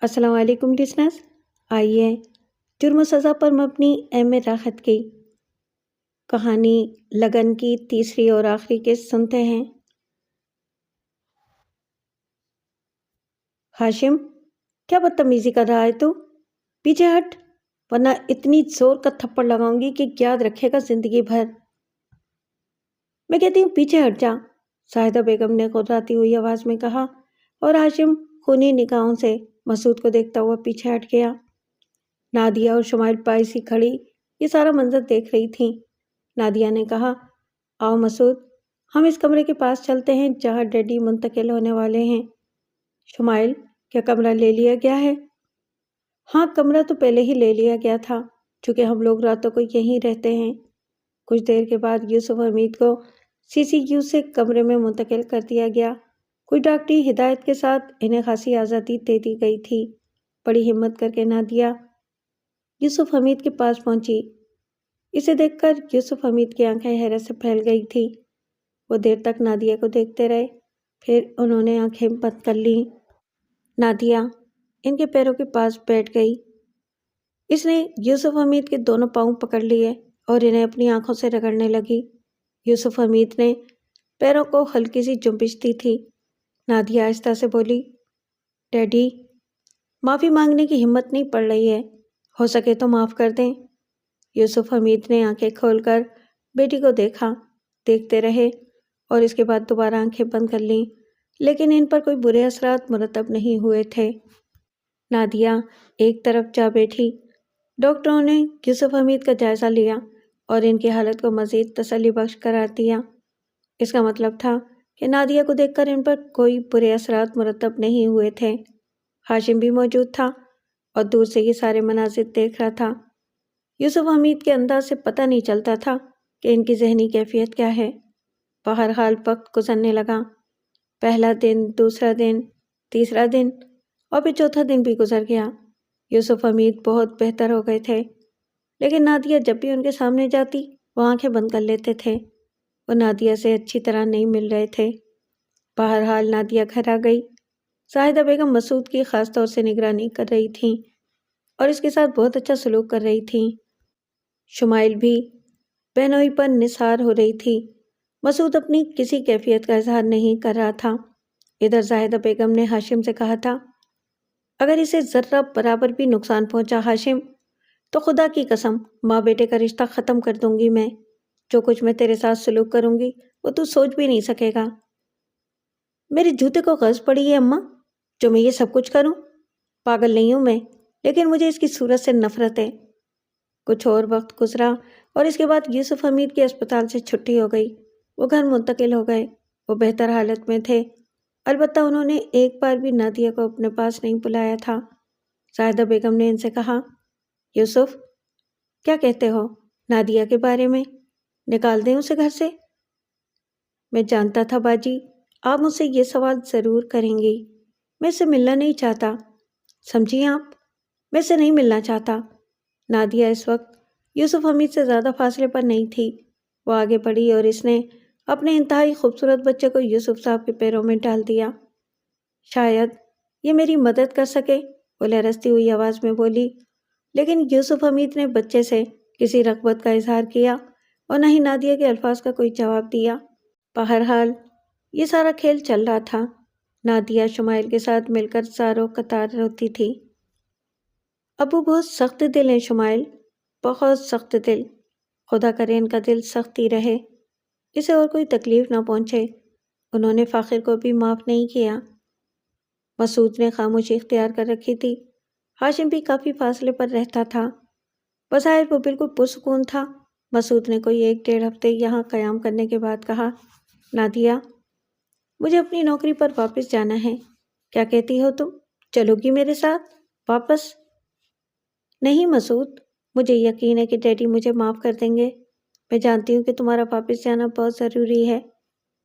السلام علیکم لسنرز، آئیے جرم و سزا پر مبنی ایم اے راحت کی کہانی لگن کی تیسری اور آخری قسط سنتے ہیں۔ ہاشم، کیا بدتمیزی کر رہا ہے تو؟ پیچھے ہٹ ورنہ اتنی زور کا تھپڑ لگاؤں گی کہ یاد رکھے گا زندگی بھر۔ میں کہتی ہوں پیچھے ہٹ جا، زاہدہ بیگم نے غراتی ہوئی آواز میں کہا، اور ہاشم خونی نگاہوں سے مسعود کو دیکھتا ہوا پیچھے ہٹ گیا۔ نادیہ اور شمائل پاس ہی کھڑی یہ سارا منظر دیکھ رہی تھیں۔ نادیہ نے کہا، آؤ مسعود، ہم اس کمرے کے پاس چلتے ہیں جہاں ڈیڈی منتقل ہونے والے ہیں۔ شمائل، کیا کمرہ لے لیا گیا ہے؟ ہاں، کمرہ تو پہلے ہی لے لیا گیا تھا، چونکہ ہم لوگ راتوں کو یہیں رہتے ہیں۔ کچھ دیر کے بعد یوسف حمید کو سی سی یو سے کمرے میں منتقل کر دیا گیا۔ کوئی ڈاکٹری ہدایت کے ساتھ انہیں خاصی آزادی دے دی گئی تھی۔ بڑی ہمت کر کے نادیہ یوسف حمید کے پاس پہنچی۔ اسے دیکھ کر یوسف حمید کی آنکھیں حیرت سے پھیل گئی تھی۔ وہ دیر تک نادیہ کو دیکھتے رہے، پھر انہوں نے آنکھیں بند کر لیں۔ نادیہ ان کے پیروں کے پاس بیٹھ گئی۔ اس نے یوسف حمید کے دونوں پاؤں پکڑ لیے اور انہیں اپنی آنکھوں سے رگڑنے لگی۔ یوسف حمید نے پیروں کو ہلکی سی جنبش دی تھی۔ نادیہ آہستہ سے بولی، ڈیڈی، معافی مانگنے کی ہمت نہیں پڑ رہی ہے، ہو سکے تو معاف کر دیں۔ یوسف حمید نے آنکھیں کھول کر بیٹی کو دیکھتے رہے اور اس کے بعد دوبارہ آنکھیں بند کر لیں، لیکن ان پر کوئی برے اثرات مرتب نہیں ہوئے تھے۔ نادیہ ایک طرف جا بیٹھی۔ ڈاکٹروں نے یوسف حمید کا جائزہ لیا اور ان کی حالت کو مزید تسلی بخش قرار دیا۔ اس کا مطلب تھا کہ نادیہ کو دیکھ کر ان پر کوئی برے اثرات مرتب نہیں ہوئے تھے۔ ہاشم بھی موجود تھا اور دور سے یہ سارے مناظر دیکھ رہا تھا۔ یوسف حمید کے انداز سے پتہ نہیں چلتا تھا کہ ان کی ذہنی کیفیت کیا ہے۔ بہرحال وقت گزرنے لگا۔ پہلا دن، دوسرا دن، تیسرا دن اور پھر چوتھا دن بھی گزر گیا۔ یوسف حمید بہت بہتر ہو گئے تھے، لیکن نادیہ جب بھی ان کے سامنے جاتی وہ آنکھیں بند کر لیتے تھے۔ وہ نادیہ سے اچھی طرح نہیں مل رہے تھے۔ بہرحال نادیہ گھر آ گئی۔ زاہدہ بیگم مسعود کی خاص طور سے نگرانی کر رہی تھیں اور اس کے ساتھ بہت اچھا سلوک کر رہی تھیں۔ شمائل بھی بہنوئی پر نثار ہو رہی تھی۔ مسعود اپنی کسی کیفیت کا اظہار نہیں کر رہا تھا۔ ادھر زاہدہ بیگم نے ہاشم سے کہا تھا، اگر اسے ذرہ برابر بھی نقصان پہنچا ہاشم، تو خدا کی قسم ماں بیٹے کا رشتہ ختم کر دوں گی میں۔ جو کچھ میں تیرے ساتھ سلوک کروں گی وہ تو سوچ بھی نہیں سکے گا۔ میرے جوتے کو غرض پڑی ہے اماں، جو میں یہ سب کچھ کروں؟ پاگل نہیں ہوں میں، لیکن مجھے اس کی صورت سے نفرت ہے۔ کچھ اور وقت گزرا اور اس کے بعد یوسف حمید کی اسپتال سے چھٹی ہو گئی۔ وہ گھر منتقل ہو گئے۔ وہ بہتر حالت میں تھے، البتہ انہوں نے ایک بار بھی نادیہ کو اپنے پاس نہیں بلایا تھا۔ زاہدہ بیگم نے ان سے کہا، یوسف، کیا کہتے ہو نادیہ کے بارے میں؟ نکال دیں اسے گھر سے؟ میں جانتا تھا باجی آپ مجھ سے یہ سوال ضرور کریں گی۔ میں اس سے ملنا نہیں چاہتا، سمجھی آپ؟ میں اس سے نہیں ملنا چاہتا۔ نادیہ اس وقت یوسف حمید سے زیادہ فاصلے پر نہیں تھی۔ وہ آگے بڑھی اور اس نے اپنے انتہائی خوبصورت بچے کو یوسف صاحب کے پیروں میں ڈال دیا۔ شاید یہ میری مدد کر سکے، وہ لرزتی ہوئی آواز میں بولی، لیکن یوسف حمید نے بچے سے کسی رغبت کا اظہار کیا اور نہ ہی نادیہ کے الفاظ کا کوئی جواب دیا۔ بہرحال یہ سارا کھیل چل رہا تھا۔ نادیہ شمائل کے ساتھ مل کر زاروں قطار روتی تھی۔ ابو بہت سخت دل ہیں شمائل، بہت سخت دل۔ خدا کرے ان کا دل سخت ہی رہے، اسے اور کوئی تکلیف نہ پہنچے۔ انہوں نے فاخر کو بھی معاف نہیں کیا۔ مسعود نے خاموشی اختیار کر رکھی تھی۔ ہاشم بھی کافی فاصلے پر رہتا تھا۔ بظاہر وہ بالکل پرسکون تھا۔ مسعود نے کوئی 1-1.5 ہفتے یہاں قیام کرنے کے بعد کہا، نادیہ، مجھے اپنی نوکری پر واپس جانا ہے، کیا کہتی ہو تم؟ چلو گی میرے ساتھ واپس؟ نہیں مسعود، مجھے یقین ہے کہ ڈیڈی مجھے معاف کر دیں گے۔ میں جانتی ہوں کہ تمہارا واپس جانا بہت ضروری ہے۔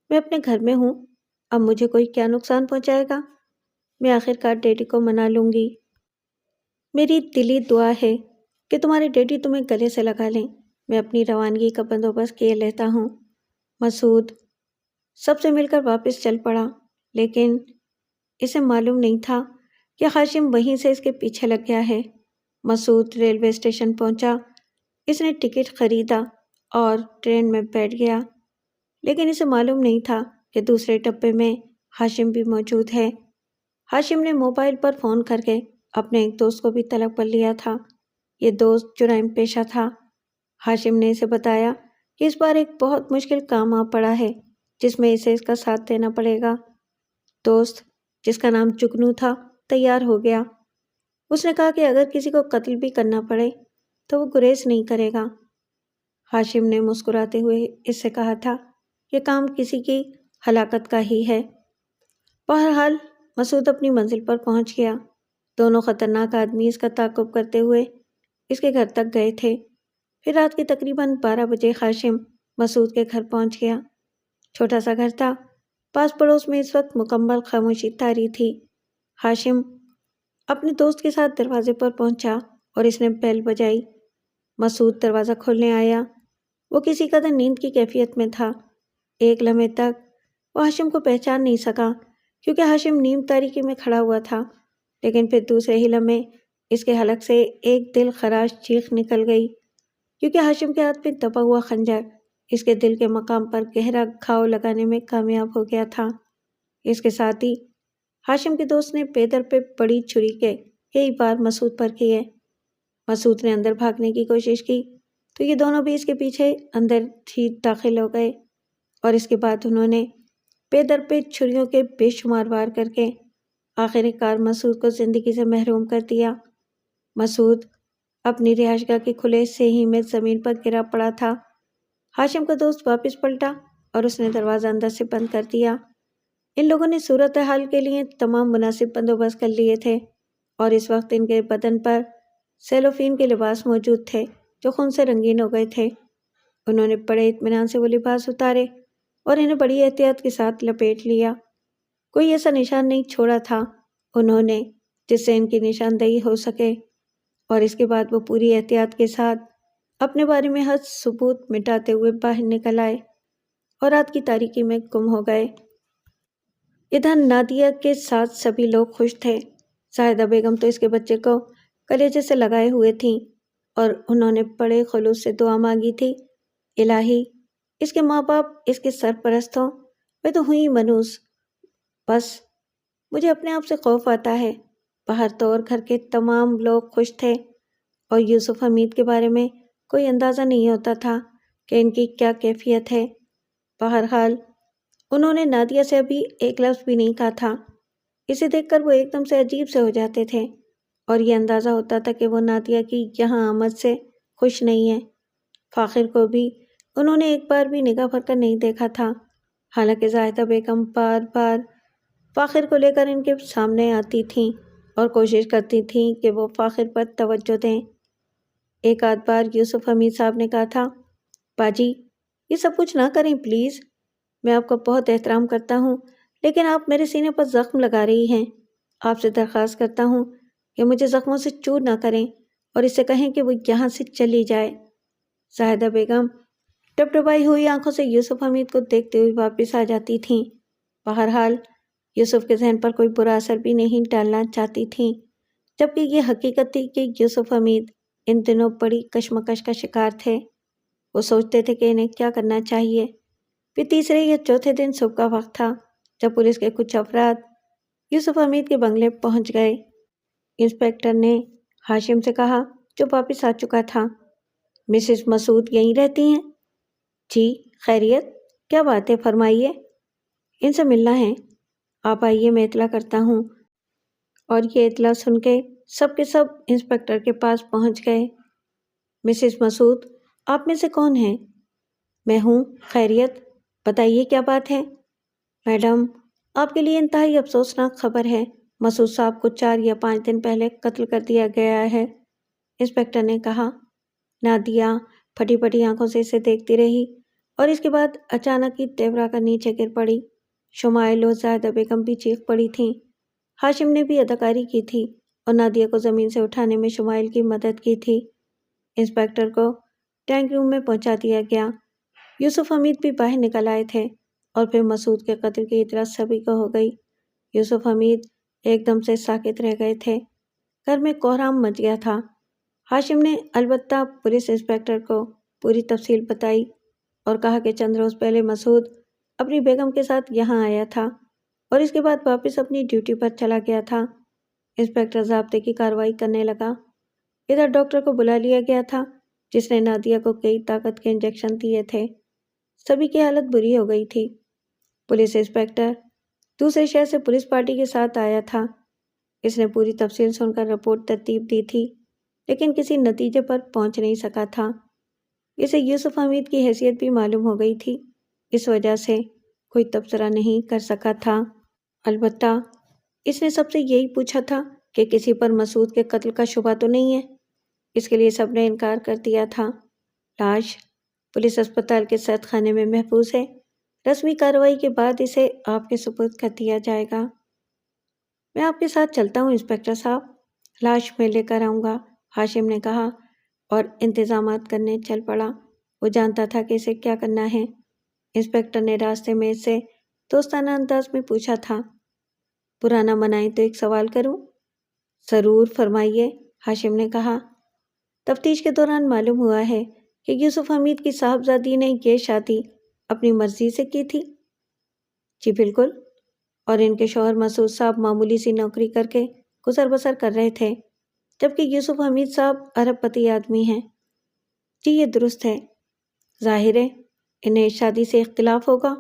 میں اپنے گھر میں ہوں، اب مجھے کوئی کیا نقصان پہنچائے گا؟ میں آخرکار ڈیڈی کو منا لوں گی۔ میری دلی دعا ہے کہ تمہارے ڈیڈی تمہیں گلے سے لگا لیں۔ میں اپنی روانگی کا بندوبست کیے لیتا ہوں۔ مسعود سب سے مل کر واپس چل پڑا، لیکن اسے معلوم نہیں تھا کہ ہاشم وہیں سے اس کے پیچھے لگ گیا ہے۔ مسعود ریلوے اسٹیشن پہنچا، اس نے ٹکٹ خریدا اور ٹرین میں بیٹھ گیا، لیکن اسے معلوم نہیں تھا کہ دوسرے ڈبے میں ہاشم بھی موجود ہے۔ ہاشم نے موبائل پر فون کر کے اپنے ایک دوست کو بھی طلب کر لیا تھا۔ یہ دوست جرائم پیشہ تھا۔ ہاشم نے اسے بتایا کہ اس بار ایک بہت مشکل کام آ پڑا ہے جس میں اسے اس کا ساتھ دینا پڑے گا۔ دوست، جس کا نام جگنو تھا، تیار ہو گیا۔ اس نے کہا کہ اگر کسی کو قتل بھی کرنا پڑے تو وہ گریز نہیں کرے گا۔ ہاشم نے مسکراتے ہوئے اس سے کہا تھا کہ کام کسی کی ہلاکت کا ہی ہے۔ بہرحال مسعود اپنی منزل پر پہنچ گیا۔ دونوں خطرناک آدمی اس کا تعاقب کرتے ہوئے اس کے گھر تک گئے تھے۔ پھر رات کے تقریباً 12 بجے ہاشم مسعود کے گھر پہنچ گیا۔ چھوٹا سا گھر تھا۔ پاس پڑوس میں اس وقت مکمل خاموشی طاری تھی۔ ہاشم اپنے دوست کے ساتھ دروازے پر پہنچا اور اس نے بیل بجائی۔ مسعود دروازہ کھولنے آیا۔ وہ کسی قدر نیند کی کیفیت میں تھا۔ ایک لمحے تک وہ ہاشم کو پہچان نہیں سکا کیونکہ ہاشم نیم تاریکی میں کھڑا ہوا تھا، لیکن پھر دوسرے ہی لمحے اس کے حلق سے ایک دل خراش چیخ نکل گئی کیونکہ ہاشم کے ہاتھ میں دبا ہوا خنجر اس کے دل کے مقام پر گہرا گھاؤ لگانے میں کامیاب ہو گیا تھا۔ اس کے ساتھ ہی ہاشم کے دوست نے پیدر پہ بڑی چھری کے کئی بار مسعود پر کیے۔ مسعود نے اندر بھاگنے کی کوشش کی تو یہ دونوں بھی اس کے پیچھے اندر ہی داخل ہو گئے اور اس کے بعد انہوں نے پیدر پہ چھریوں کے بے شمار وار کر کے آخر کار مسعود کو زندگی سے محروم کر دیا۔ مسعود اپنی رہائش گاہ کے کھلے سے ہی میں زمین پر گرا پڑا تھا۔ ہاشم کا دوست واپس پلٹا اور اس نے دروازہ اندر سے بند کر دیا۔ ان لوگوں نے صورتحال کے لیے تمام مناسب بندوبست کر لیے تھے اور اس وقت ان کے بدن پر سیلوفین کے لباس موجود تھے جو خون سے رنگین ہو گئے تھے۔ انہوں نے بڑے اطمینان سے وہ لباس اتارے اور انہیں بڑی احتیاط کے ساتھ لپیٹ لیا۔ کوئی ایسا نشان نہیں چھوڑا تھا انہوں نے جس سے ان کی نشاندہی ہو سکے، اور اس کے بعد وہ پوری احتیاط کے ساتھ اپنے بارے میں ہر ثبوت مٹاتے ہوئے باہر نکل آئے اور رات کی تاریکی میں گم ہو گئے۔ ادھر نادیہ کے ساتھ سبھی لوگ خوش تھے۔ زاہدہ بیگم تو اس کے بچے کو کلیجے سے لگائے ہوئے تھیں اور انہوں نے بڑے خلوص سے دعا مانگی تھی، الہی اس کے ماں باپ اس کے سرپرست ہوں، میں تو ہوئی منوس، بس مجھے اپنے آپ سے خوف آتا ہے۔ باہر تو اور گھر کے تمام لوگ خوش تھے اور یوسف حمید کے بارے میں کوئی اندازہ نہیں ہوتا تھا کہ ان کی کیا کیفیت ہے۔ بہرحال انہوں نے نادیہ سے ابھی ایک لفظ بھی نہیں کہا تھا۔ اسے دیکھ کر وہ ایک دم سے عجیب سے ہو جاتے تھے اور یہ اندازہ ہوتا تھا کہ وہ نادیہ کی یہاں آمد سے خوش نہیں ہے۔ فاخر کو بھی انہوں نے ایک بار بھی نگاہ بھر کر نہیں دیکھا تھا، حالانکہ زاہدہ بیگم بار بار فاخر کو لے کر ان کے سامنے آتی تھیں اور کوشش کرتی تھیں کہ وہ فاخر پر توجہ دیں۔ ایک آدھ بار یوسف حمید صاحب نے کہا تھا، باجی یہ سب کچھ نہ کریں پلیز، میں آپ کا بہت احترام کرتا ہوں لیکن آپ میرے سینے پر زخم لگا رہی ہیں، آپ سے درخواست کرتا ہوں کہ مجھے زخموں سے چور نہ کریں اور اسے کہیں کہ وہ یہاں سے چلی جائے۔ زاہدہ بیگم ٹپٹپائی ہوئی آنکھوں سے یوسف حمید کو دیکھتے ہوئے واپس آ جاتی تھیں۔ بہرحال یوسف کے ذہن پر کوئی برا اثر بھی نہیں ڈالنا چاہتی تھیں، جبکہ یہ حقیقت تھی کہ یوسف حمید ان دنوں بڑی کشمکش کا شکار تھے۔ وہ سوچتے تھے کہ انہیں کیا کرنا چاہیے۔ پھر تیسرے یا چوتھے دن صبح کا وقت تھا جب پولیس کے کچھ افراد یوسف حمید کے بنگلے پہنچ گئے۔ انسپکٹر نے ہاشم سے کہا جو واپس آ چکا تھا، مسز مسعود یہیں رہتی ہیں؟ جی خیریت، کیا بات ہے فرمائیے، ان سے ملنا ہے۔ آپ آئیے، میں اطلاع کرتا ہوں۔ اور یہ اطلاع سن کے سب انسپکٹر کے پاس پہنچ گئے۔ مسز مسعود آپ میں سے کون ہیں؟ میں ہوں، خیریت، بتائیے کیا بات ہے؟ میڈم آپ کے لیے انتہائی افسوسناک خبر ہے، مسعود صاحب کو 4 یا 5 دن پہلے قتل کر دیا گیا ہے، انسپکٹر نے کہا۔ نادیہ پھٹی پھٹی آنکھوں سے اسے دیکھتی رہی اور اس کے بعد اچانک ہی ٹیورا کر نیچے گر پڑی۔ شمائل اور زاہدہ بیگم بھی چیخ پڑی تھیں۔ ہاشم نے بھی اداکاری کی تھی اور نادیہ کو زمین سے اٹھانے میں شمائل کی مدد کی تھی۔ انسپکٹر کو ٹینک روم میں پہنچا دیا گیا۔ یوسف حمید بھی باہر نکل آئے تھے اور پھر مسعود کے قتل کی اطلاع سبھی کو ہو گئی۔ یوسف حمید ایک دم سے ساکت رہ گئے تھے۔ گھر میں کوہرام مچ گیا تھا۔ ہاشم نے البتہ پولیس انسپکٹر کو پوری تفصیل بتائی اور کہا کہ چند روز پہلے مسعود اپنی بیگم کے ساتھ یہاں آیا تھا اور اس کے بعد واپس اپنی ڈیوٹی پر چلا گیا تھا۔ انسپکٹر ضابطے کی کارروائی کرنے لگا۔ ادھر ڈاکٹر کو بلا لیا گیا تھا جس نے نادیہ کو کئی طاقت کے انجیکشن دیے تھے۔ سبھی کی حالت بری ہو گئی تھی۔ پولیس انسپکٹر دوسرے شہر سے پولیس پارٹی کے ساتھ آیا تھا۔ اس نے پوری تفصیل سن کر رپورٹ ترتیب دی تھی لیکن کسی نتیجے پر پہنچ نہیں سکا تھا۔ اسے یوسف حمید کی حیثیت بھی معلوم ہو گئی تھی، اس وجہ سے کوئی تبصرہ نہیں کر سکا تھا۔ البتہ اس نے سب سے یہی پوچھا تھا کہ کسی پر مسعود کے قتل کا شبہ تو نہیں ہے۔ اس کے لیے سب نے انکار کر دیا تھا۔ لاش پولیس اسپتال کے صحت خانے میں محفوظ ہے۔ رسمی کارروائی کے بعد اسے آپ کے سپرد کر دیا جائے گا۔ میں آپ کے ساتھ چلتا ہوں انسپکٹر صاحب، لاش میں لے کر آؤں گا، ہاشم نے کہا اور انتظامات کرنے چل پڑا۔ وہ جانتا تھا کہ اسے کیا کرنا ہے۔ انسپکٹر نے راستے میں اس سے دوستانہ انداز میں پوچھا تھا، پرانا منائیں تو ایک سوال کروں؟ ضرور فرمائیے، ہاشم نے کہا۔ تفتیش کے دوران معلوم ہوا ہے کہ یوسف حمید کی صاحبزادی نے یہ شادی اپنی مرضی سے کی تھی؟ جی بالکل، اور ان کے شوہر مسعود صاحب معمولی سی نوکری کر کے گزر بسر کر رہے تھے، جبکہ یوسف حمید صاحب ارب پتی آدمی ہیں۔ جی یہ درست ہے۔ ظاہر ہے انہیں اس شادی سے اختلاف ہوگا۔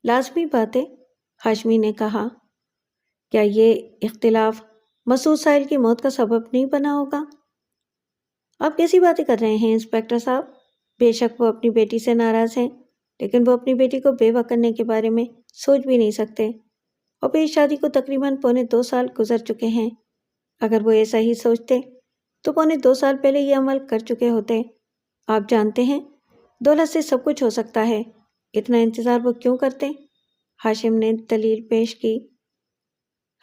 لازمی بات ہے، ہاشمی نے کہا۔ کیا یہ اختلاف مسعود ساحل کی موت کا سبب نہیں بنا ہوگا؟ آپ کیسی باتیں کر رہے ہیں انسپکٹر صاحب؟ بے شک وہ اپنی بیٹی سے ناراض ہیں، لیکن وہ اپنی بیٹی کو بیوہ کرنے کے بارے میں سوچ بھی نہیں سکتے، اور پھر اس شادی کو تقریباً 2.25 سال گزر چکے ہیں۔ اگر وہ ایسا ہی سوچتے تو 2.25 سال پہلے یہ عمل کر چکے ہوتے۔ آپ جانتے ہیں دولت سے سب کچھ ہو سکتا ہے، اتنا انتظار وہ کیوں کرتے؟ ہاشم نے دلیل پیش کی۔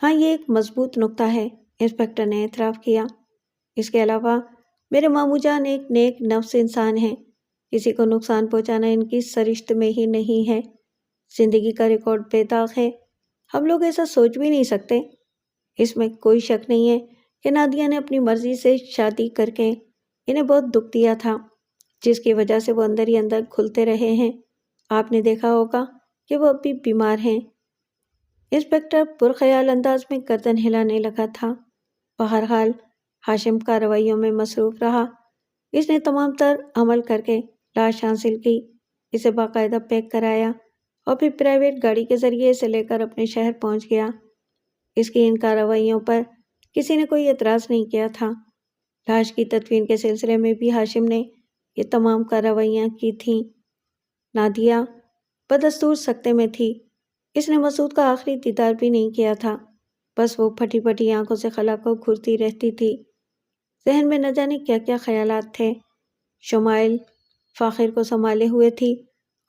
ہاں یہ ایک مضبوط نکتہ ہے، انسپکٹر نے اعتراف کیا۔ اس کے علاوہ میرے ماموں جان ایک نیک نفس انسان ہیں، کسی کو نقصان پہنچانا ان کی سرشت میں ہی نہیں ہے۔ زندگی کا ریکارڈ بے داغ ہے، ہم لوگ ایسا سوچ بھی نہیں سکتے۔ اس میں کوئی شک نہیں ہے کہ نادیہ نے اپنی مرضی سے شادی کر کے انہیں بہت دکھ دیا تھا، جس کی وجہ سے وہ اندر ہی اندر گھلتے رہے ہیں۔ آپ نے دیکھا ہوگا کہ وہ اب بھی بیمار ہیں۔ انسپکٹر پرخیال انداز میں گردن ہلانے لگا تھا۔ بہرحال ہاشم کارروائیوں میں مصروف رہا۔ اس نے تمام تر عمل کر کے لاش حاصل کی، اسے باقاعدہ پیک کرایا اور پھر پرائیویٹ گاڑی کے ذریعے اسے لے کر اپنے شہر پہنچ گیا۔ اس کی ان کارروائیوں پر کسی نے کوئی اعتراض نہیں کیا تھا۔ لاش کی تدفین کے سلسلے میں بھی ہاشم نے یہ تمام کارروائیاں کی تھیں۔ نادیہ بدستور سکتے میں تھی۔ اس نے مسعود کا آخری دیدار بھی نہیں کیا تھا، بس وہ پھٹی پھٹی آنکھوں سے خلا کو گھورتی رہتی تھی۔ ذہن میں نہ جانے کیا کیا خیالات تھے۔ شمائل فاخر کو سنبھالے ہوئے تھی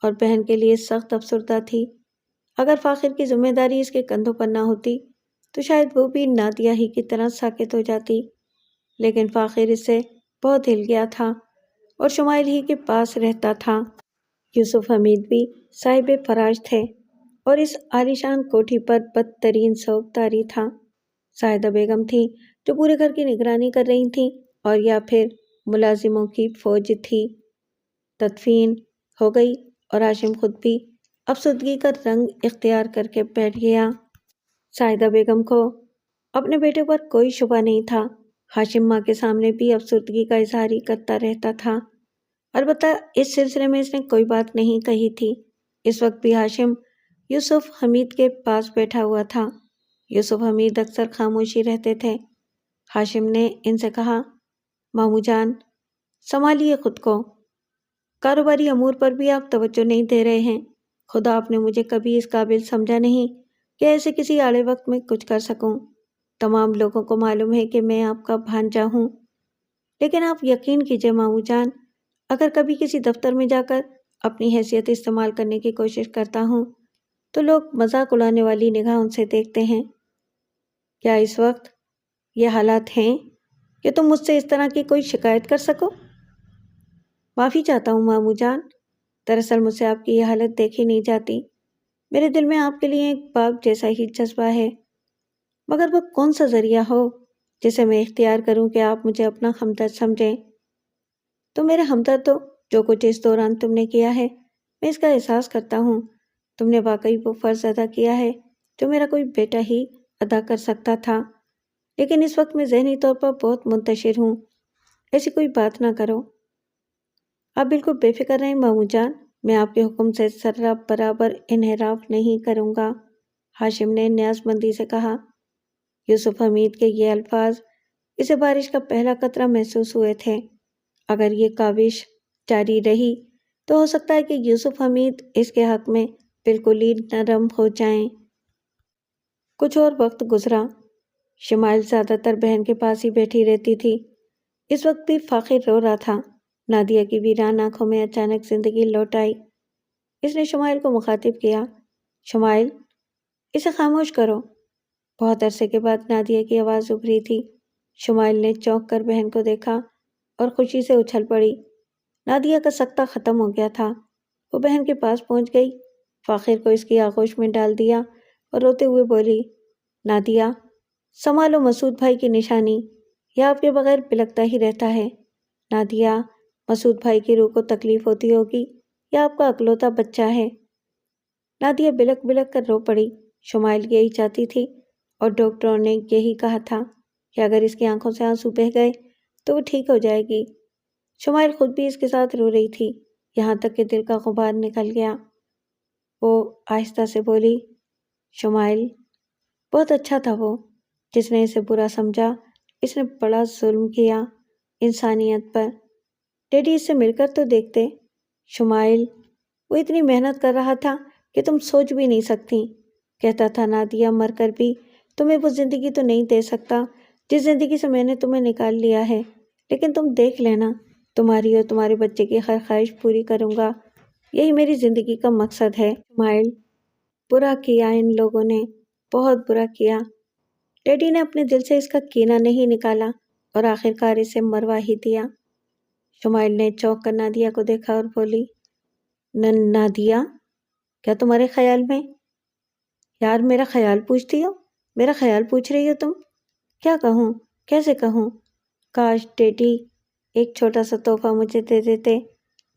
اور بہن کے لیے سخت افسردہ تھی۔ اگر فاخر کی ذمہ داری اس کے کندھوں پر نہ ہوتی تو شاید وہ بھی نادیہ ہی کی طرح ساکت ہو جاتی، لیکن فاخر اس سے بہت ہل گیا تھا اور شمائل ہی کے پاس رہتا تھا۔ یوسف حمید بھی صاحب فراج تھے اور اس عالیشان کوٹھی پر بدترین شوقداری تھا۔ زاہدہ بیگم تھی جو پورے گھر کی نگرانی کر رہی تھیں، اور یا پھر ملازموں کی فوج تھی۔ تدفین ہو گئی اور ہاشم خود بھی افسردگی کا رنگ اختیار کر کے بیٹھ گیا۔ زاہدہ بیگم کو اپنے بیٹے پر کوئی شبہ نہیں تھا۔ ہاشم ماں کے سامنے بھی افسردگی کا اظہار ہی کرتا رہتا تھا، البتہ اس سلسلے میں اس نے کوئی بات نہیں کہی تھی۔ اس وقت بھی ہاشم یوسف حمید کے پاس بیٹھا ہوا تھا۔ یوسف حمید اکثر خاموشی رہتے تھے۔ ہاشم نے ان سے کہا، ماموں جان سنبھالیے خود کو، کاروباری امور پر بھی آپ توجہ نہیں دے رہے ہیں۔ خدا آپ نے مجھے کبھی اس قابل سمجھا نہیں کہ ایسے کسی آڑے وقت میں کچھ کر سکوں۔ تمام لوگوں کو معلوم ہے کہ میں آپ کا بھانجا ہوں، لیکن آپ یقین کیجئے ماموں جان، اگر کبھی کسی دفتر میں جا کر اپنی حیثیت استعمال کرنے کی کوشش کرتا ہوں تو لوگ مذاق اڑانے والی نگاہوں سے دیکھتے ہیں۔ کیا اس وقت یہ حالات ہیں کہ تم مجھ سے اس طرح کی کوئی شکایت کر سکو؟ معافی چاہتا ہوں ماموں جان، دراصل مجھ سے آپ کی یہ حالت دیکھی نہیں جاتی۔ میرے دل میں آپ کے لیے ایک باپ جیسا ہی جذبہ ہے۔ مگر وہ کون سا ذریعہ ہو جسے میں اختیار کروں کہ آپ مجھے اپنا ہمدرد سمجھیں؟ تم میرے ہمدرد ہو، جو کچھ اس دوران تم نے کیا ہے میں اس کا احساس کرتا ہوں۔ تم نے واقعی وہ فرض ادا کیا ہے جو میرا کوئی بیٹا ہی ادا کر سکتا تھا، لیکن اس وقت میں ذہنی طور پر بہت منتشر ہوں۔ ایسی کوئی بات نہ کرو۔ آپ بالکل بے فکر رہیں ماموں جان، میں آپ کے حکم سے ذرہ برابر انحراف نہیں کروں گا، ہاشم نے نیاز مندی سے کہا۔ یوسف حمید کے یہ الفاظ اسے بارش کا پہلا قطرہ محسوس ہوئے تھے۔ اگر یہ کاوش جاری رہی تو ہو سکتا ہے کہ یوسف حمید اس کے حق میں بالکل ہی نرم ہو جائیں۔ کچھ اور وقت گزرا۔ شمائل زیادہ تر بہن کے پاس ہی بیٹھی رہتی تھی۔ اس وقت بھی فاخر رو رہا تھا۔ نادیہ کی ویران آنکھوں میں اچانک زندگی لوٹ آئی۔ اس نے شمائل کو مخاطب کیا، شمائل، اسے خاموش کرو۔ بہت عرصے کے بعد نادیہ کی آواز ابھری تھی۔ شمائل نے چونک کر بہن کو دیکھا اور خوشی سے اچھل پڑی۔ نادیہ کا سکتہ ختم ہو گیا تھا۔ وہ بہن کے پاس پہنچ گئی، فاخر کو اس کی آغوش میں ڈال دیا اور روتے ہوئے بولی، نادیہ، سنبھالو مسعود بھائی کی نشانی، یہ آپ کے بغیر بلکتا ہی رہتا ہے۔ نادیہ، مسعود بھائی کی روح کو تکلیف ہوتی ہوگی، یہ آپ کا اکلوتا بچہ ہے۔ نادیہ بلک بلک کر رو پڑی۔ شمائل یہی چاہتی تھی اور ڈاکٹروں نے یہی کہا تھا کہ اگر اس کی آنکھوں سے آنسو بہہ گئے تو وہ ٹھیک ہو جائے گی۔ شمائل خود بھی اس کے ساتھ رو رہی تھی، یہاں تک کہ دل کا غبار نکل گیا۔ وہ آہستہ سے بولی، شمائل، بہت اچھا تھا وہ، جس نے اسے برا سمجھا، اس نے بڑا ظلم کیا انسانیت پر۔ ڈیڈی اس سے مل کر تو دیکھتے۔ شمائل، وہ اتنی محنت کر رہا تھا کہ تم سوچ بھی نہیں سکتی۔ کہتا تھا نادیہ مر کر بھی تمہیں وہ زندگی تو نہیں دے سکتا جس زندگی سے میں نے تمہیں نکال لیا ہے، لیکن تم دیکھ لینا، تمہاری اور تمہارے بچے کی ہر خواہش پوری کروں گا، یہی میری زندگی کا مقصد ہے۔ شمائل، برا کیا ان لوگوں نے، بہت برا کیا۔ ڈیڈی نے اپنے دل سے اس کا کینہ نہیں نکالا اور آخرکار اسے مروا ہی دیا۔ شمائل نے چونک کر نادیہ کو دیکھا اور بولی، نادیہ، کیا تمہارے خیال میں؟ یار، میرا خیال پوچھتی ہو؟ میرا خیال پوچھ رہی ہو تم؟ کیا کہوں، کیسے کہوں؟ کاش ڈیڈی ایک چھوٹا سا تحفہ مجھے دے دیتے،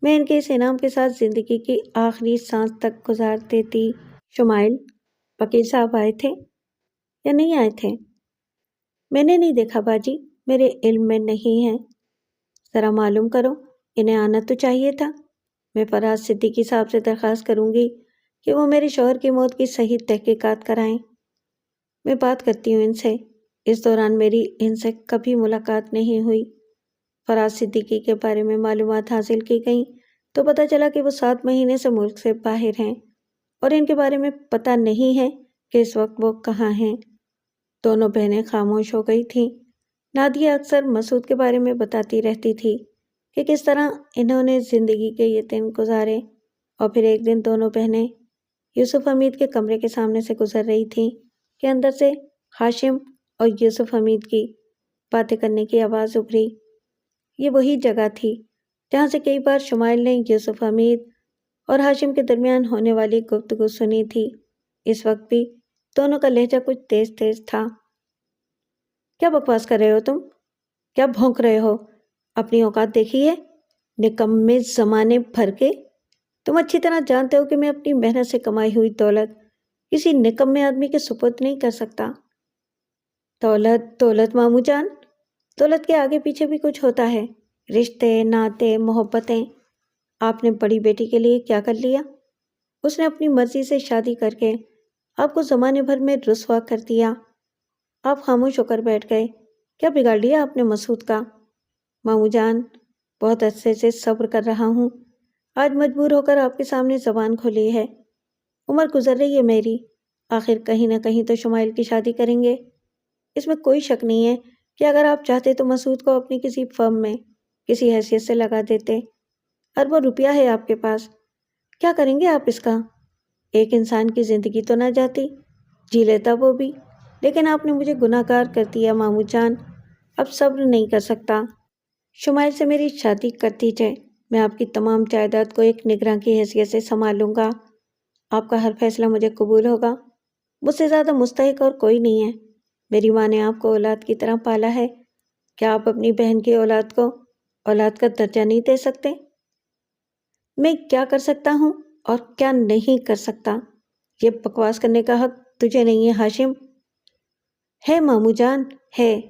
میں ان کے اس انعام کے ساتھ زندگی کی آخری سانس تک گزار دیتی۔ شمائل، وکیل صاحب آئے تھے یا نہیں آئے تھے؟ میں نے نہیں دیکھا باجی، میرے علم میں نہیں ہے۔ ذرا معلوم کرو، انہیں آنا تو چاہیے تھا۔ میں فراز صدیقی صاحب سے درخواست کروں گی کہ وہ میرے شوہر کی موت کی صحیح تحقیقات کرائیں۔ میں بات کرتی ہوں ان سے۔ اس دوران میری ان سے کبھی ملاقات نہیں ہوئی۔ فراز صدیقی کے بارے میں معلومات حاصل کی گئیں تو پتہ چلا کہ وہ 7 مہینے سے ملک سے باہر ہیں اور ان کے بارے میں پتہ نہیں ہے کہ اس وقت وہ کہاں ہیں۔ دونوں بہنیں خاموش ہو گئی تھیں۔ نادیہ اکثر مسعود کے بارے میں بتاتی رہتی تھی کہ کس طرح انہوں نے زندگی کے یہ دن گزارے، اور پھر ایک دن دونوں بہنیں یوسف حمید کے کمرے کے سامنے سے گزر رہی تھیں کہ اندر سے ہاشم اور یوسف حمید کی باتیں کرنے کی آواز ابھری۔ یہ وہی جگہ تھی جہاں سے کئی بار شمائل نے یوسف حمید اور ہاشم کے درمیان ہونے والی گفتگو سنی تھی۔ اس وقت بھی دونوں کا لہجہ کچھ تیز تیز تھا۔ کیا بکواس کر رہے ہو تم؟ کیا بھونک رہے ہو؟ اپنی اوقات دیکھی ہے؟ نکمے زمانے بھر کے! تم اچھی طرح جانتے ہو کہ میں اپنی محنت سے کمائی ہوئی دولت کسی نکمے آدمی کے سپرد نہیں کر سکتا۔ دولت ماموں جان، دولت کے آگے پیچھے بھی کچھ ہوتا ہے، رشتے، ناطے، محبتیں۔ آپ نے بڑی بیٹی کے لیے کیا کر لیا؟ اس نے اپنی مرضی سے شادی کر کے آپ کو زمانے بھر میں رسوا کر دیا۔ آپ خاموش ہو کر بیٹھ گئے۔ کیا بگاڑ لیا آپ نے مسعود کا؟ ماموں جان، بہت عرصے سے صبر کر رہا ہوں، آج مجبور ہو کر آپ کے سامنے زبان کھولی ہے۔ عمر گزر رہی ہے میری، آخر کہیں نہ کہیں تو شمائل کی شادی کریں گے۔ اس میں کوئی شک نہیں ہے کہ اگر آپ چاہتے تو مسعود کو اپنی کسی فرم میں کسی حیثیت سے لگا دیتے۔ اربوں روپیہ ہے آپ کے پاس، کیا کریں گے آپ اس کا؟ ایک انسان کی زندگی تو نہ جاتی، جی لیتا وہ بھی، لیکن آپ نے مجھے گناہ گار کر دیا ماموں جان، اب صبر نہیں کر سکتا۔ شمائل سے میری شادی کر دیجیے، میں آپ کی تمام جائیداد کو ایک نگراں کی حیثیت سے سنبھال لوں گا۔ آپ کا ہر فیصلہ مجھے قبول ہوگا، مجھ سے زیادہ مستحق اور کوئی نہیں ہے۔ میری ماں نے آپ کو اولاد کی طرح پالا ہے، کیا آپ اپنی بہن کی اولاد کو اولاد کا درجہ نہیں دے سکتے؟ میں کیا کر سکتا ہوں اور کیا نہیں کر سکتا، یہ بکواس کرنے کا حق تجھے نہیں ہے ہاشم۔ ہے ماموں جان، ہے۔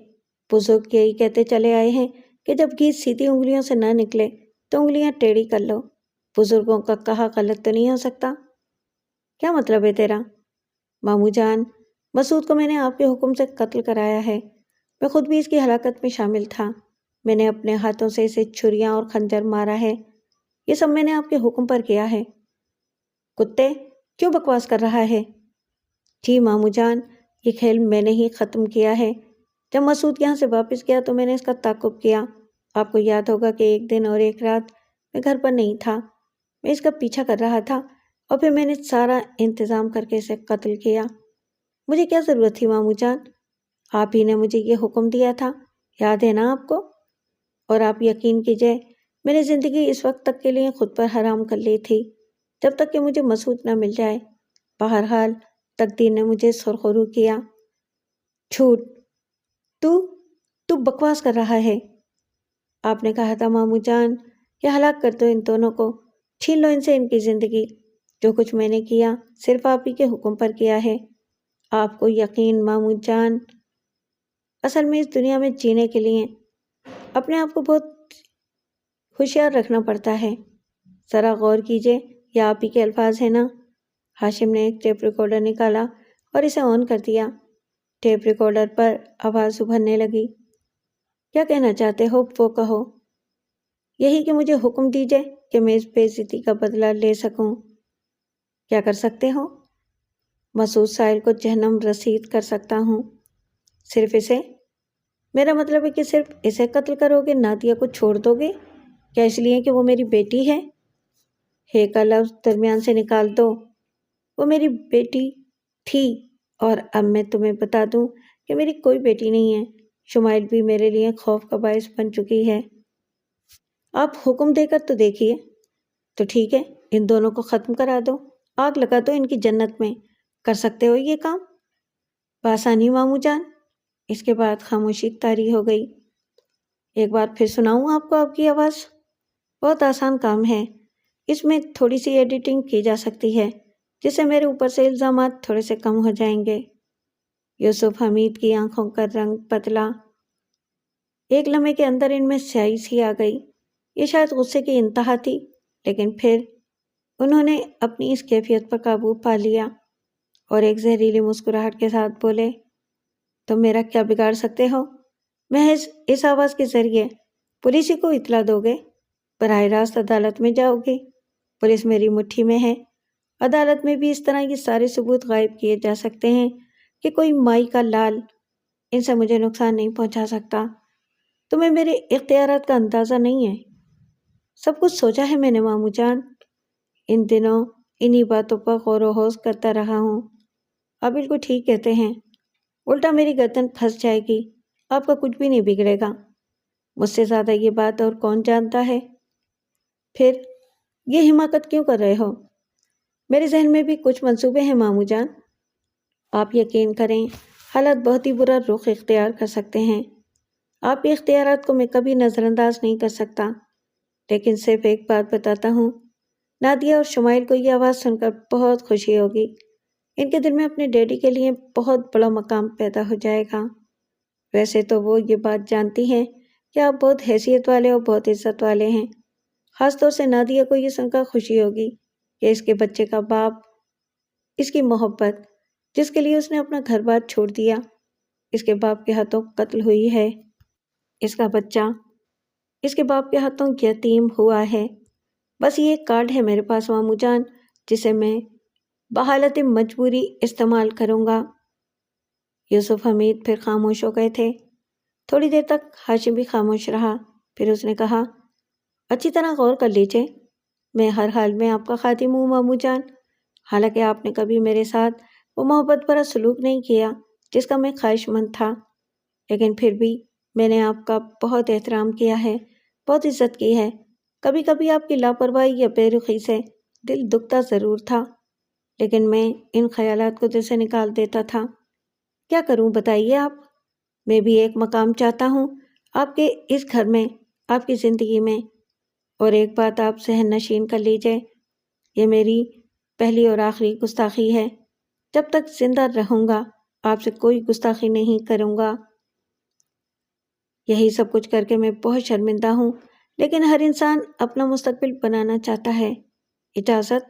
بزرگ یہی کہتے چلے آئے ہیں کہ جب گیت سیدھی انگلیوں سے نہ نکلے تو انگلیاں ٹیڑھی کر لو۔ بزرگوں کا کہا غلط تو نہیں ہو سکتا۔ کیا مطلب ہے تیرا؟ ماموں جان، مسعود کو میں نے آپ کے حکم سے قتل کرایا ہے، میں خود بھی اس کی ہلاکت میں شامل تھا، میں نے اپنے ہاتھوں سے اسے چھریاں اور خنجر مارا ہے، یہ سب میں نے آپ کے حکم پر کیا ہے۔ کتے، کیوں بکواس کر رہا ہے؟ جی ماموں جان، یہ کھیل میں نے ہی ختم کیا ہے، جب مسعود یہاں سے واپس گیا تو میں نے اس کا تعاقب کیا۔ آپ کو یاد ہوگا کہ ایک دن اور ایک رات میں گھر پر نہیں تھا، میں اس کا پیچھا کر رہا تھا اور پھر میں نے سارا انتظام کر کے اسے قتل کیا۔ مجھے کیا ضرورت تھی ماموں جان؟ آپ ہی نے مجھے یہ حکم دیا تھا، یاد ہے نا آپ کو؟ اور آپ یقین کیجئے میں نے زندگی اس وقت تک کے لیے خود پر حرام کر لی تھی، جب تک کہ مجھے مسعود نہ مل جائے۔ بہرحال تقدیر نے مجھے سرخرو کیا۔ جھوٹ، تو بکواس کر رہا ہے۔ آپ نے کہا تھا ماموں جان کہ ہلاک کر دو ان دونوں کو، چھین لو ان سے ان کی زندگی، جو کچھ میں نے کیا صرف آپ ہی کے حکم پر کیا ہے۔ آپ کو یقین ماموں جان، اصل میں اس دنیا میں جینے کے لیے اپنے آپ کو بہت ہوشیار رکھنا پڑتا ہے۔ ذرا غور کیجئے، یہ آپ ہی کے الفاظ ہیں نا؟ ہاشم نے ایک ٹیپ ریکارڈر نکالا اور اسے آن کر دیا۔ ٹیپ ریکارڈر پر آواز ابھرنے لگی۔ کیا کہنا چاہتے ہو وہ کہو۔ یہی کہ مجھے حکم دیجئے کہ میں اس بے عزتی کا بدلہ لے سکوں۔ کیا کر سکتے ہو؟ مسعود ساحل کو جہنم رسید کر سکتا ہوں۔ صرف اسے؟ میرا مطلب ہے کہ صرف اسے قتل کرو گے، نادیہ کو چھوڑ دو گے؟ کیا اس لیے کہ وہ میری بیٹی ہے؟ ہے کا لفظ درمیان سے نکال دو۔ وہ میری بیٹی تھی اور اب میں تمہیں بتا دوں کہ میری کوئی بیٹی نہیں ہے۔ شمائل بھی میرے لیے خوف کا باعث بن چکی ہے۔ آپ حکم دے کر تو دیکھیے۔ تو ٹھیک ہے، ان دونوں کو ختم کرا دو، آگ لگا دو ان کی جنت میں۔ کر سکتے ہو یہ کام؟ بآسانی ماموں جان۔ اس کے بعد خاموشی طاری ہو گئی۔ ایک بار پھر سناؤں آپ کو آپ کی آواز؟ بہت آسان کام ہے، اس میں تھوڑی سی ایڈیٹنگ کی جا سکتی ہے جس سے میرے اوپر سے الزامات تھوڑے سے کم ہو جائیں گے۔ یوسف حمید کی آنکھوں کا رنگ بدلا، ایک لمحے کے اندر ان میں سیاہی سی آ گئی۔ یہ شاید غصے کی انتہا تھی، لیکن پھر انہوں نے اپنی اس کیفیت پر قابو پا لیا اور ایک زہریلی مسکراہٹ کے ساتھ بولے، تم میرا کیا بگاڑ سکتے ہو؟ محض اس آواز کے ذریعے پولیس کو اطلاع دو گے، براہ راست عدالت میں جاؤ گے۔ پولیس میری مٹھی میں ہے، عدالت میں بھی اس طرح یہ سارے ثبوت غائب کیے جا سکتے ہیں کہ کوئی مائی کا لال ان سے مجھے نقصان نہیں پہنچا سکتا۔ تمہیں میرے اختیارات کا اندازہ نہیں ہے۔ سب کچھ سوچا ہے میں نے ماموں جان، ان دنوں انہی باتوں پر غور و خوض کرتا رہا ہوں۔ آپ بالکل ٹھیک کہتے ہیں، الٹا میری گردن پھنس جائے گی، آپ کا کچھ بھی نہیں بگڑے گا۔ مجھ سے زیادہ یہ بات اور کون جانتا ہے؟ پھر یہ حماقت کیوں کر رہے ہو؟ میرے ذہن میں بھی کچھ منصوبے ہیں ماموں جان۔ آپ یقین کریں، حالات بہت ہی برا رخ اختیار کر سکتے ہیں۔ آپ کے اختیارات کو میں کبھی نظر انداز نہیں کر سکتا، لیکن صرف ایک بات بتاتا ہوں، نادیہ اور شمائل کو یہ آواز سن کر بہت خوشی ہوگی۔ ان کے دل میں اپنے ڈیڈی کے لیے بہت بڑا مقام پیدا ہو جائے گا۔ ویسے تو وہ یہ بات جانتی ہیں کہ آپ بہت حیثیت والے اور بہت عزت والے ہیں۔ خاص طور سے نادیہ کو یہ سن کر خوشی ہوگی کہ اس کے بچے کا باپ، اس کی محبت جس کے لیے اس نے اپنا گھر بار چھوڑ دیا، اس کے باپ کے ہاتھوں قتل ہوئی ہے۔ اس کا بچہ اس کے باپ کے ہاتھوں یتیم ہوا ہے۔ بس یہ ایک کارڈ ہے میرے پاس ماموں جان، جسے میں بحالت مجبوری استعمال کروں گا۔ یوسف حمید پھر خاموش ہو گئے تھے۔ تھوڑی دیر تک ہاشم بھی خاموش رہا، پھر اس نے کہا، اچھی طرح غور کر لیجئے، میں ہر حال میں آپ کا خادم ہوں ماموں جان۔ حالانکہ آپ نے کبھی میرے ساتھ وہ محبت بھرا سلوک نہیں کیا جس کا میں خواہش مند تھا، لیکن پھر بھی میں نے آپ کا بہت احترام کیا ہے، بہت عزت کی ہے۔ کبھی کبھی آپ کی لاپرواہی یا بے رخی سے دل دکھتا ضرور تھا، لیکن میں ان خیالات کو دل سے نکال دیتا تھا۔ کیا کروں بتائیے آپ؟ میں بھی ایک مقام چاہتا ہوں آپ کے اس گھر میں، آپ کی زندگی میں۔ اور ایک بات آپ ذہن نشین کر لیجئے، یہ میری پہلی اور آخری گستاخی ہے۔ جب تک زندہ رہوں گا آپ سے کوئی گستاخی نہیں کروں گا۔ یہی سب کچھ کر کے میں بہت شرمندہ ہوں، لیکن ہر انسان اپنا مستقبل بنانا چاہتا ہے۔ اجازت؟